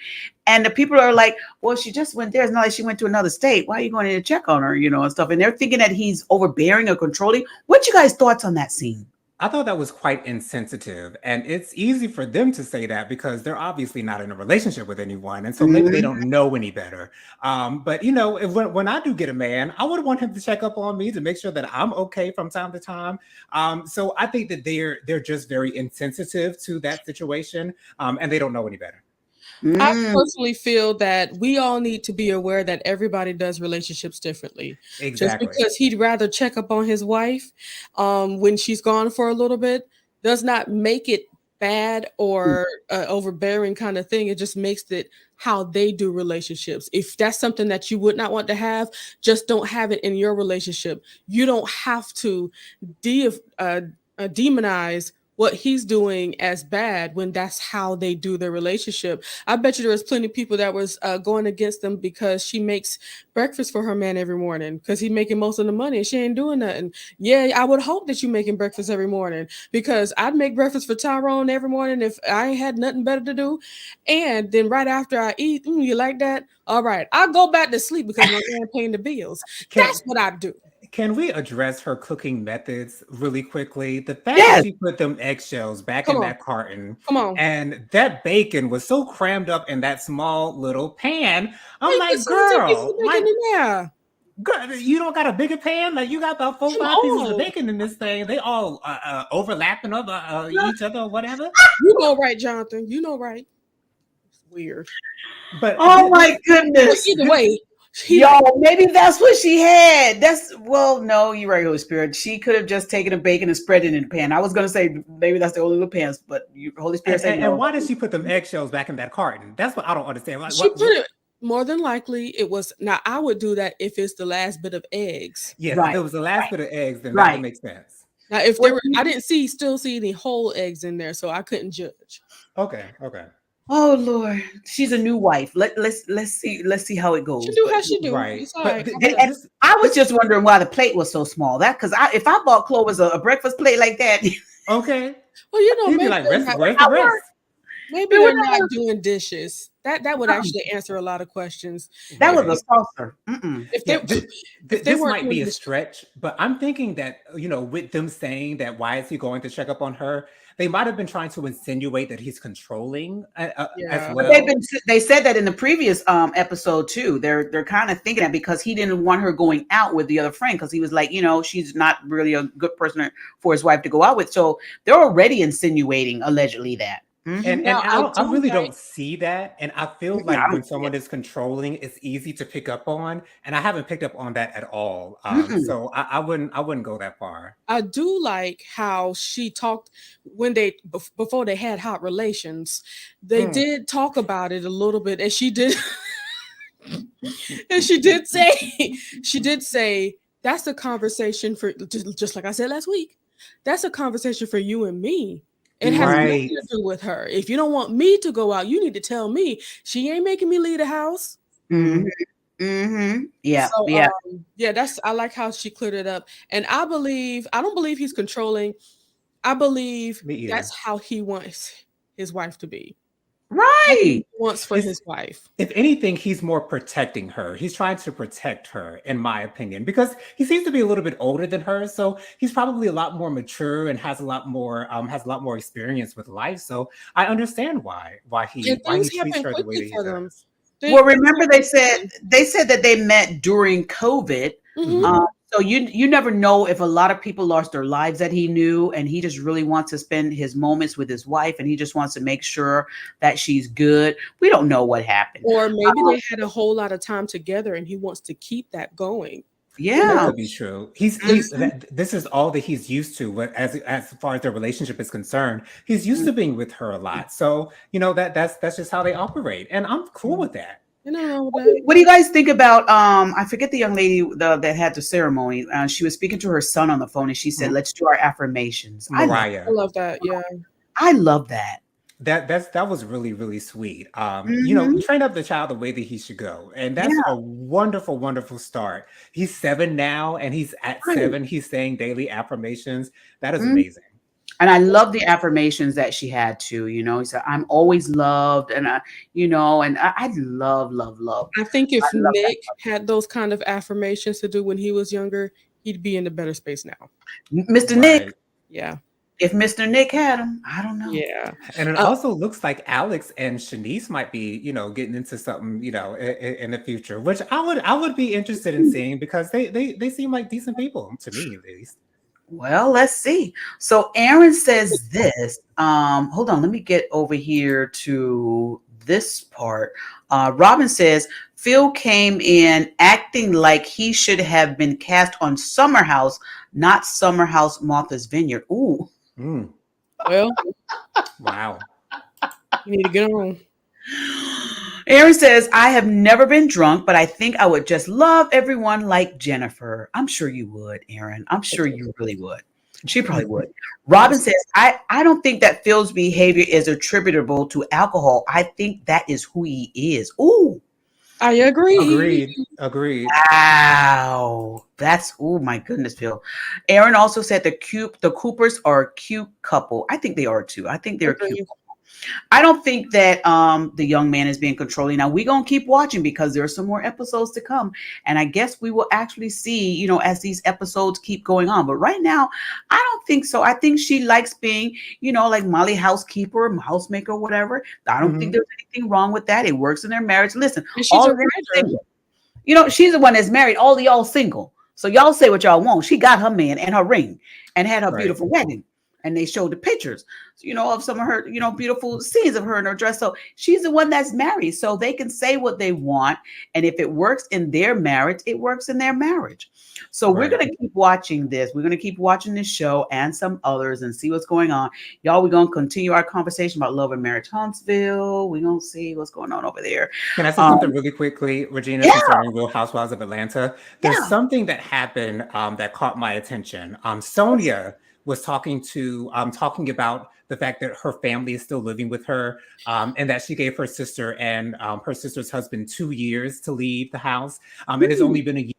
And the people are like, well, she just went there. It's not like she went to another state. Why are you going in to check on her, and stuff? And they're thinking that he's overbearing or controlling. What's you guys' thoughts on that scene? I thought that was quite insensitive. And it's easy for them to say that because they're obviously not in a relationship with anyone. And so maybe they don't know any better. But, when I do get a man, I would want him to check up on me to make sure that I'm okay from time to time. So I think that they're just very insensitive to that situation, and they don't know any better. I personally feel that we all need to be aware that everybody does relationships differently. Exactly. Just because he'd rather check up on his wife when she's gone for a little bit does not make it bad or overbearing kind of thing. It just makes it how they do relationships. If that's something that you would not want to have, just don't have it in your relationship. You don't have to demonize what he's doing as bad when that's how they do their relationship. I bet you there was plenty of people that was going against them because she makes breakfast for her man every morning because he's making most of the money and she ain't doing nothing. Yeah, I would hope that you making breakfast every morning because I'd make breakfast for Tyrone every morning if I ain't had nothing better to do. And then right after I eat, you like that? All right, I'll go back to sleep because my man paying the bills. That's what I do. Can we address her cooking methods really quickly? The fact that she put them eggshells back in that carton. Come on. And that bacon was so crammed up in that small little pan. I'm like, girl, you don't got a bigger pan? Like you got about 4-5 pieces of bacon in this thing. They all overlapping of each other or whatever. You know right, Jonathan. You know right. It's weird. But oh my goodness. Either way. Y'all, maybe that's what she had. No, you're right, Holy Spirit. She could have just taken the bacon and spread it in the pan. I was going to say maybe that's the only little pans, but Holy Spirit said no. And why did she put them eggshells back in that carton? That's what I don't understand. Like, she put it, more than likely, it was. Now, I would do that if it's the last bit of eggs. Yes, if it was the last bit of eggs, then that would make sense. Now, if I didn't still see any whole eggs in there, so I couldn't judge. Okay. Oh Lord, she's a new wife. Let's see how it goes. She do how she do. Right. And I was just wondering why the plate was so small. If I bought Chloe a breakfast plate like that. Okay. Well, maybe like rest. Maybe they're not doing dishes. That would actually answer a lot of questions. That was a saucer. This might be a stretch, but I'm thinking that with them saying that why is he going to check up on her? they might have been trying to insinuate that he's controlling as Yeah. But well. they said that in the previous episode too. They're kind of thinking that because he didn't want her going out with the other friend because he was like, she's not really a good person for his wife to go out with. So they're already insinuating allegedly that. And Now, I really like, don't see that. And I feel I like don't when see someone it. is controlling, it's easy to pick up on. And I haven't picked up on that at all. Mm-mm. So I wouldn't go that far. I do like how she talked when before they had hot relations. They did talk about it a little bit, and she did, and she did say that's a conversation for just like I said last week. That's a conversation for you and me. It has nothing Right. to do with her. If you don't want me to go out, you need to tell me. She ain't making me leave the house. Mm-hmm. Mm-hmm. Yeah. So Yeah. I like how she cleared it up. And I don't believe he's controlling. I believe Me either. that's how he wants his wife to be. Right. He wants for It's- his wife. If anything, he's more protecting her. He's trying to protect her, in my opinion, because he seems to be a little bit older than her. So he's probably a lot more mature and has a lot more experience with life. So I understand why he And things treats happen her the way quickly that he for them. does. Well, remember they said that they met during COVID. Mhm. So you never know if a lot of people lost their lives that he knew, and he just really wants to spend his moments with his wife, and he just wants to make sure that she's good. We don't know what happened. Or maybe they had a whole lot of time together and he wants to keep that going. That Yeah. could be true. This is all that he's used to as far as their relationship is concerned. He's used to being with her a lot. So, that's just how they operate. And I'm cool with that. You know that. What do you guys think about I forget the young lady that had the ceremony. She was speaking to her son on the phone and she said, "Let's do our affirmations." Mariah. I love that. Yeah. I love that. That was really, really sweet. Mhm. Train up the child the way that he should go. And that's a wonderful, wonderful start. He's 7 now, and he's at Right. 7. He's saying daily affirmations. That is Mhm. amazing. And I love the affirmations that she had too. He said, "I'm always loved," and I love, love, love. I think if I love that. Nick had those kind of affirmations to do when he was younger, he'd be in a better space now. Mr. Nick, Right. Yeah. if Mr. Nick had him, I don't know. Yeah. And it also looks like Alex and Shanice might be, getting into something, in the future, which I would be interested in seeing because they seem like decent people to me, at least. Well, let's see. So Aaron says this. Hold on, let me get over here to this part. Robin says Phil came in acting like he should have been cast on Summer House, not Summer House Martha's Vineyard. Ooh. Mm, Well, wow. you need to get on. Aaron says, I have never been drunk, but I think I would just love everyone like Jennifer. I'm sure you would, Aaron. I'm sure you really would. She probably would. Robin says, I don't think that Phil's behavior is attributable to alcohol. I think that is who he is. Ooh. I agree. Agreed. Wow. Oh my goodness, Phil. Aaron also said the Coopers are a cute couple. I think they are too. I think they're a cute couple. I don't think that the young man is being controlling. Now we're gonna keep watching because there are some more episodes to come, and I guess we will actually see, as these episodes keep going on. But right now, I don't think so. I think she likes being, like Molly housekeeper, housemaker, whatever. I don't think there's anything wrong with that. It works in their marriage. Listen, And she's all a of them are writer. single. She's the one that's married. All of y'all single. So y'all say what y'all want. She got her man and her ring and had her Right. beautiful wedding. And they showed the pictures, of some of her, beautiful scenes of her in her dress. So she's the one that's married. So they can say what they want. And if it works in their marriage, it works in their marriage. So we're going to keep watching this. We're going to keep watching this show and some others and see what's going on. Y'all, we're going to continue our conversation about Love and Marriage Huntsville. We're going to see what's going on over there. Can I say something really quickly, Regina, concerning Real Housewives of Atlanta? There's something that happened that caught my attention. Sonia was talking about the fact that her family is still living with her, and that she gave her sister and her sister's husband 2 years to leave the house. It has only been a year.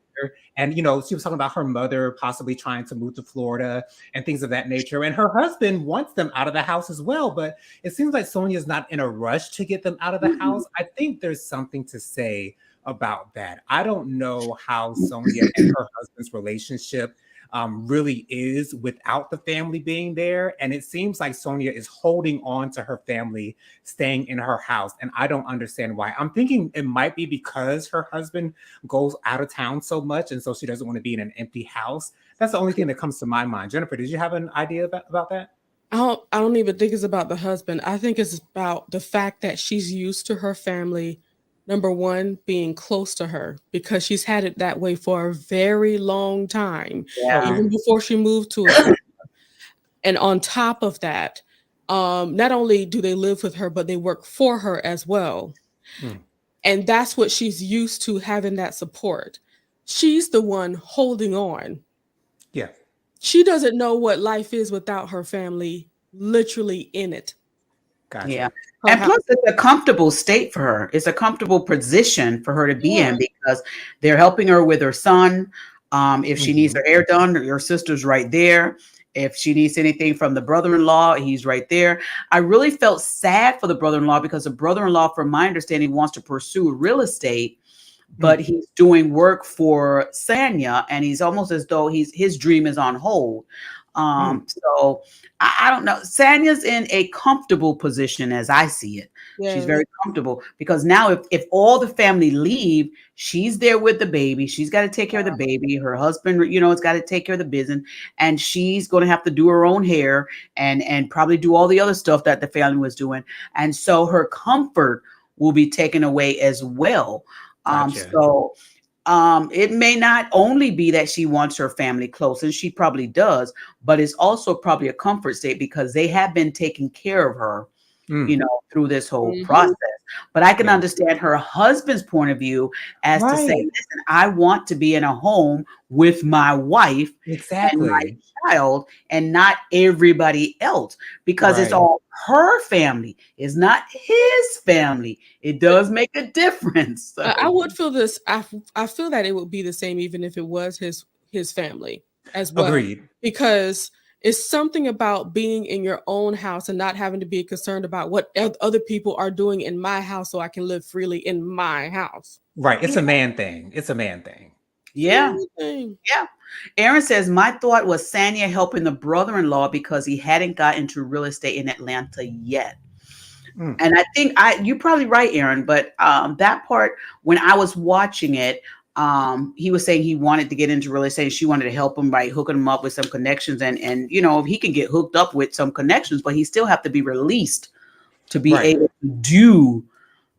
And, she was talking about her mother possibly trying to move to Florida and things of that nature. And her husband wants them out of the house as well. But it seems like Sonia's not in a rush to get them out of the house. I think there's something to say about that. I don't know how Sonia and her husband's relationship really is without the family being there. And it seems like Sonia is holding on to her family staying in her house. And I don't understand why. I'm thinking it might be because her husband goes out of town so much. And so she doesn't want to be in an empty house. That's the only thing that comes to my mind. Jennifer, did you have an idea about that? I don't even think it's about the husband. I think it's about the fact that she's used to her family, number one, being close to her, because she's had it that way for a very long time, even before she moved to it. And on top of that, not only do they live with her, but they work for her as well. And that's what she's used to, having that support. She's the one holding on. Yeah. She doesn't know what life is without her family literally in it. Gotcha. Yeah. And plus, it's a comfortable state for her. It's a comfortable position for her to be in, because they're helping her with her son. If she needs her hair done, your sister's right there. If she needs anything from the brother-in-law, he's right there. I really felt sad for the brother-in-law, because the brother-in-law, from my understanding, wants to pursue real estate, but he's doing work for Sanya, and he's almost as though his dream is on hold. So I don't know. Sanya's in a comfortable position as I see it. Yeah. She's very comfortable, because now if all the family leave, she's there with the baby. She's got to take care of the baby. Her husband, has got to take care of the business, and she's going to have to do her own hair and probably do all the other stuff that the family was doing. And so her comfort will be taken away as well. Gotcha. It may not only be that she wants her family close, and she probably does, but it's also probably a comfort state, because they have been taking care of her, through this whole process. But I can understand her husband's point of view as to say, listen, I want to be in a home with my wife and my child, and not everybody else, because it's all her family. It's not his family. It does make a difference. So. I would feel this. I feel that it would be the same even if it was his family as well. Agreed. Because it's something about being in your own house and not having to be concerned about what other people are doing in my house, so I can live freely in my house. Right. It's a man thing. It's a man thing. Yeah. Yeah. Aaron says, my thought was Sanya helping the brother-in-law because he hadn't got into real estate in Atlanta yet. And I think you're probably right, Aaron, but that part, when I was watching it, he was saying he wanted to get into real estate. She wanted to help him by hooking him up with some connections, and he can get hooked up with some connections, but he still have to be released to be able to do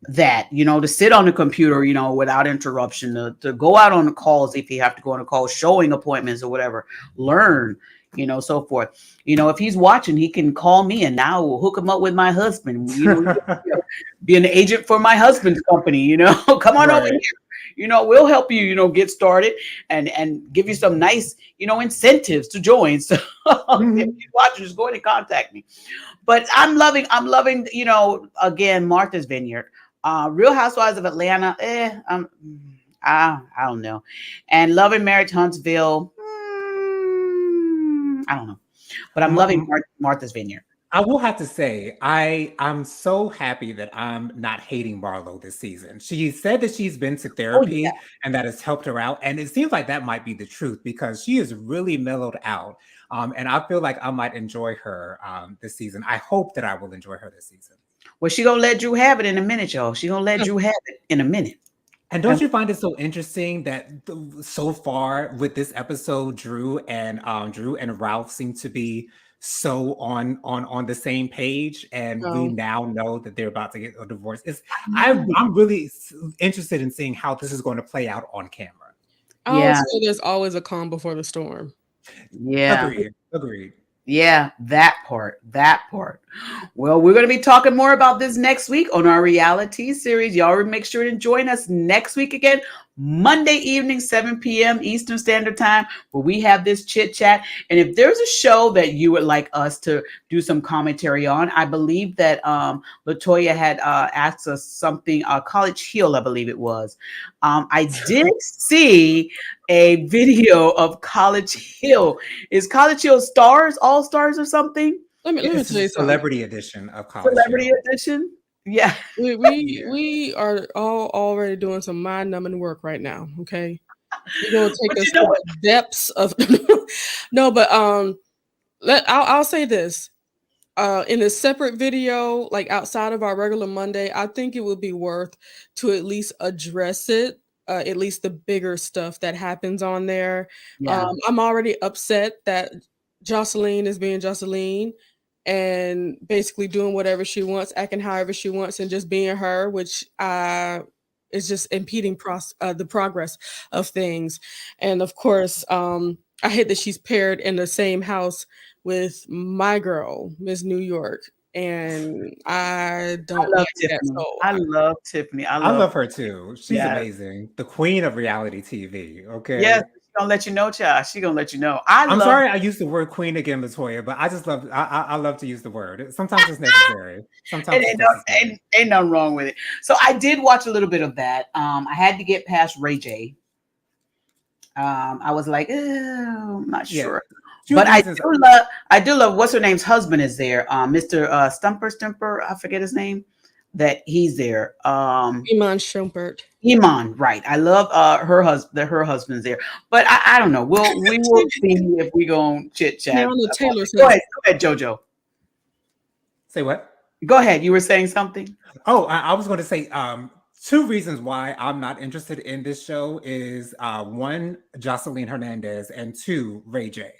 that, to sit on the computer, without interruption, to go out on the calls if you have to go on a call, showing appointments or whatever, learn, so forth. If he's watching, he can call me, and now we'll hook him up with my husband, be an agent for my husband's company, come on over here. We'll help you, get started and give you some nice, incentives to join. So if you watch, just go ahead and contact me. But I'm loving, again, Martha's Vineyard, Real Housewives of Atlanta. I don't know. And Love and Marriage Huntsville. I don't know, but I'm loving Martha's Vineyard. I will have to say, I'm so happy that I'm not hating Marlo this season. She said that she's been to therapy and that has helped her out. And it seems like that might be the truth, because she is really mellowed out. And I feel like I might enjoy her this season. I hope that I will enjoy her this season. Well, she gonna let Drew have it in a minute, y'all. She gonna let Drew have it in a minute. And don't you find it so interesting that so far with this episode, Drew and Ralph seem to be so on the same page, and we now know that they're about to get a divorce. I'm really interested in seeing how this is going to play out on camera. So there's always a calm before the storm. Yeah, agreed. Yeah, that part. Well, we're going to be talking more about this next week on our reality series. Y'all make sure to join us next week again, Monday evening, 7 p.m. Eastern Standard Time, where we have this chit chat. And if there's a show that you would like us to do some commentary on, I believe that Latoya had asked us something, College Hill, I believe it was. I did see a video of College Hill. Is College Hill All Stars or something? Let me tell you something. Celebrity edition of College Celebrity Hill. edition? Yeah. We are all already doing some mind-numbing work right now, okay? We're going to take us to the depths of No, but I'll say this. In a separate video, like outside of our regular Monday, I think it would be worth to at least address it, at least the bigger stuff that happens on there. Yeah. I'm already upset that Jocelyn is being Jocelyn and basically doing whatever she wants, acting however she wants, and just being her, which is just impeding the progress of things. And of course, I hate that she's paired in the same house with my girl, Miss New York, and I don't love like Tiffany. that. So I love Tiffany. I love her too. She's Yeah. amazing. The queen of reality TV. Okay. Yes, she's gonna let you know, child. She gonna let you know. I'm sorry I used the word queen again, Latoya, but I just love I love to use the word. Sometimes it's necessary. Sometimes ain't nothing wrong with it. So I did watch a little bit of that. I had to get past Ray J. I was like, I'm not sure. But I do love what's her name's husband is there. Mr. Stumper, I forget his name. That he's there. Iman Shumpert. Iman, right. I love her husband's there. But I don't know. We will see if we gonna chit chat. Go ahead, Jojo. Say what? Go ahead. You were saying something? Oh, I was going to say two reasons why I'm not interested in this show is one, Jocelyn Hernandez, and two, Ray J.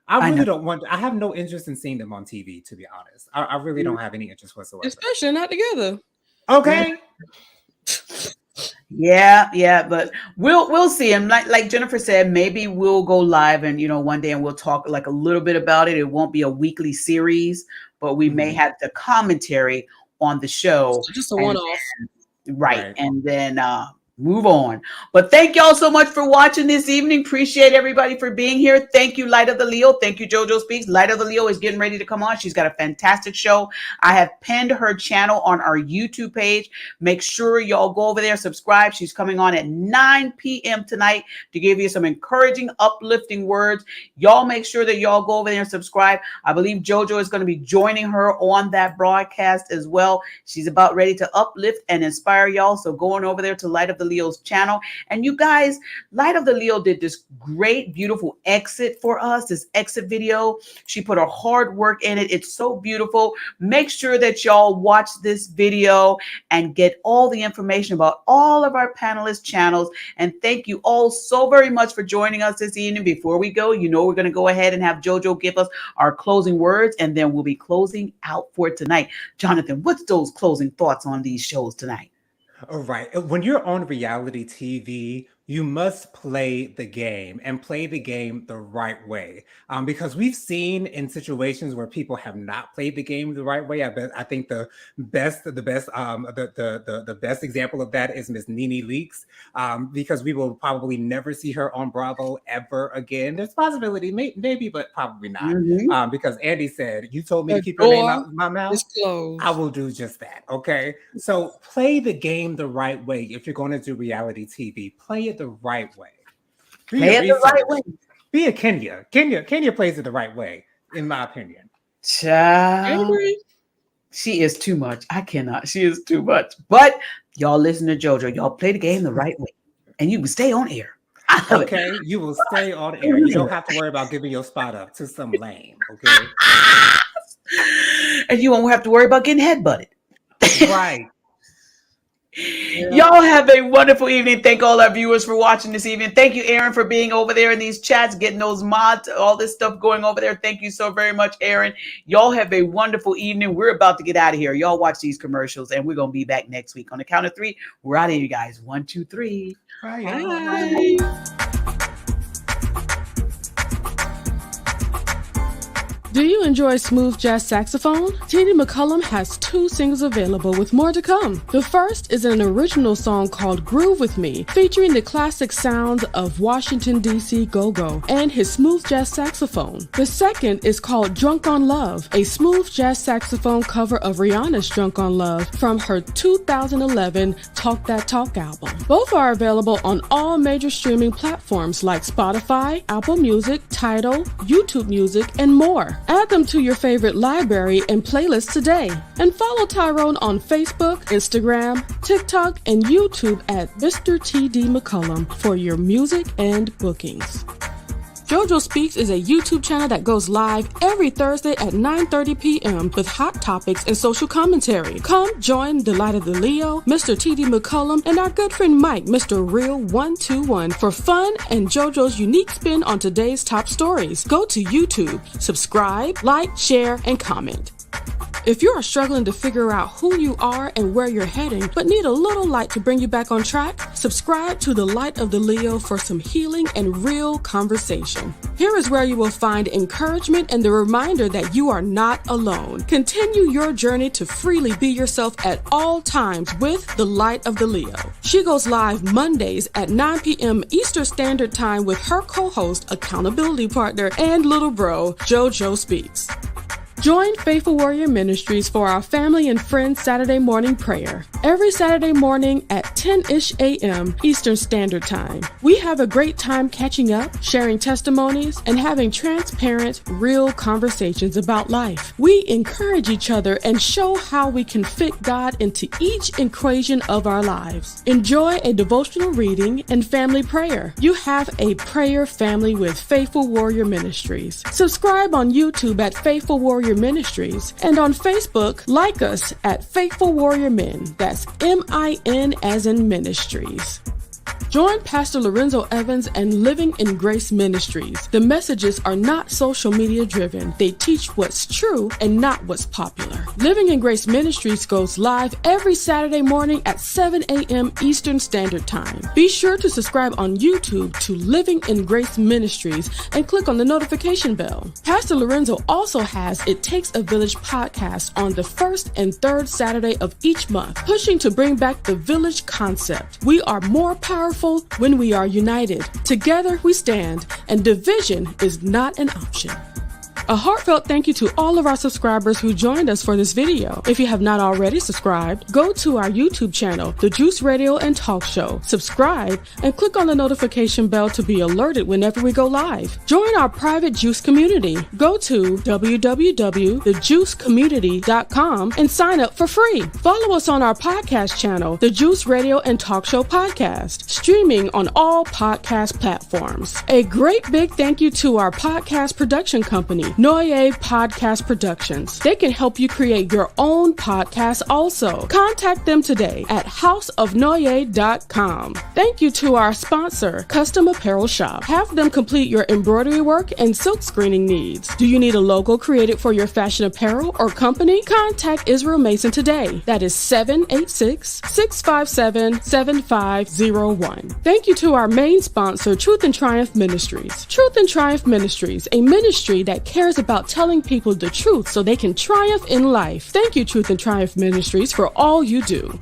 I really don't want. I have no interest in seeing them on TV, to be honest. I really don't have any interest whatsoever. Especially not together. Okay. Yeah, but we'll see. And like Jennifer said, maybe we'll go live and one day and we'll talk like a little bit about it. It won't be a weekly series, but we may have the commentary on the show. So just a one-off. Right. And then move on. But thank y'all so much for watching this evening. Appreciate everybody for being here. Thank you, Light of the Leo. Thank you, JoJo Speaks. Light of the Leo is getting ready to come on. She's got a fantastic show. I have pinned her channel on our YouTube page. Make sure y'all go over there, subscribe. She's coming on at 9 p.m. tonight to give you some encouraging, uplifting words. Y'all make sure that y'all go over there and subscribe. I believe JoJo is going to be joining her on that broadcast as well. She's about ready to uplift and inspire y'all. So going over there to Light of the Leo's channel. And you guys, Light of the Leo did this great, beautiful exit for us, this exit video. She put her hard work in it. It's so beautiful. Make sure that y'all watch this video and get all the information about all of our panelists' channels. And thank you all so very much for joining us this evening. Before we go, we're going to go ahead and have JoJo give us our closing words, and then we'll be closing out for tonight. Jonathan, what's those closing thoughts on these shows tonight? All right. When you're on reality TV, you must play the game and play the game the right way. Because we've seen in situations where people have not played the game the right way. I think the best example of that is Miss Nene Leakes, because we will probably never see her on Bravo ever again. There's possibility, maybe, but probably not. Because Andy said, "You told me to keep your name out of my mouth. I will do just that." Okay. So play the game the right way. If you're going to do reality TV, play it the right way. Play it the right way. Be a Kenya. Kenya plays it the right way, in my opinion. Child, she is too much. I cannot. She is too much. But y'all listen to JoJo. Y'all play the game the right way, and you can stay on air. Okay, you will stay on air. You don't have to worry about giving your spot up to some lame. Okay, and you won't have to worry about getting headbutted. Right. Y'all have a wonderful evening. Thank all our viewers for watching this evening. Thank you, Aaron, for being over there in these chats, getting those mods, all this stuff going over there. Thank you so very much, Aaron. Y'all have a wonderful evening. We're about to get out of here. Y'all watch these commercials, and we're going to be back next week. On the count of three, we're out of here, guys. 1, 2, 3. Bye. Bye. Do you enjoy smooth jazz saxophone? TD McCullum has 2 singles available with more to come. The first is an original song called Groove With Me, featuring the classic sounds of Washington, D.C. go-go and his smooth jazz saxophone. The second is called Drunk on Love, a smooth jazz saxophone cover of Rihanna's Drunk on Love from her 2011 Talk That Talk album. Both are available on all major streaming platforms like Spotify, Apple Music, Tidal, YouTube Music, and more. Add them to your favorite library and playlist today. And follow Tyrone on Facebook, Instagram, TikTok, and YouTube at Mr. TD McCullum for your music and bookings. JoJo Speaks is a YouTube channel that goes live every Thursday at 9:30 p.m. with hot topics and social commentary. Come join the Light of the Leo, Mr. T.D. McCullum, and our good friend Mike, Mr. Real 121, for fun and JoJo's unique spin on today's top stories. Go to YouTube, subscribe, like, share, and comment. If you are struggling to figure out who you are and where you're heading, but need a little light to bring you back on track, subscribe to the Light of the Leo for some healing and real conversation. Here is where you will find encouragement and the reminder that you are not alone. Continue your journey to freely be yourself at all times with the Light of the Leo. She goes live Mondays at 9 p.m. Eastern Standard Time with her co-host, accountability partner, and little bro, JoJo Speaks. Join Faithful Warrior Ministries for our family and friends Saturday morning prayer. Every Saturday morning at 10-ish a.m. Eastern Standard Time. We have a great time catching up, sharing testimonies, and having transparent, real conversations about life. We encourage each other and show how we can fit God into each equation of our lives. Enjoy a devotional reading and family prayer. You have a prayer family with Faithful Warrior Ministries. Subscribe on YouTube at Faithful Warrior Ministries, and on Facebook, like us at Faithful Warrior Men. That's M-I-N as in Ministries. Join Pastor Lorenzo Evans and Living in Grace Ministries. The messages are not social media driven. They teach what's true and not what's popular. Living in Grace Ministries goes live every Saturday morning at 7 a.m. Eastern Standard Time. Be sure to subscribe on YouTube to Living in Grace Ministries and click on the notification bell. Pastor Lorenzo also has It Takes a Village podcast on the first and third Saturday of each month, pushing to bring back the village concept. We are more powerful when we are united. Together we stand, and division is not an option. A heartfelt thank you to all of our subscribers who joined us for this video. If you have not already subscribed, go to our YouTube channel, The Juice Radio and Talk Show. Subscribe and click on the notification bell to be alerted whenever we go live. Join our private Juice community. Go to www.thejuicecommunity.com and sign up for free. Follow us on our podcast channel, The Juice Radio and Talk Show Podcast, streaming on all podcast platforms. A great big thank you to our podcast production company, RHOA Podcast Productions. They can help you create your own podcast also. Contact them today at houseofnoye.com. Thank you to our sponsor, Custom Apparel Shop. Have them complete your embroidery work and silk screening needs. Do you need a logo created for your fashion apparel or company? Contact Israel Mason today. That is 786-657-7501. Thank you to our main sponsor, Truth and Triumph Ministries. Truth and Triumph Ministries, a ministry that cares about telling people the truth so they can triumph in life. Thank you, Truth and Triumph Ministries, for all you do.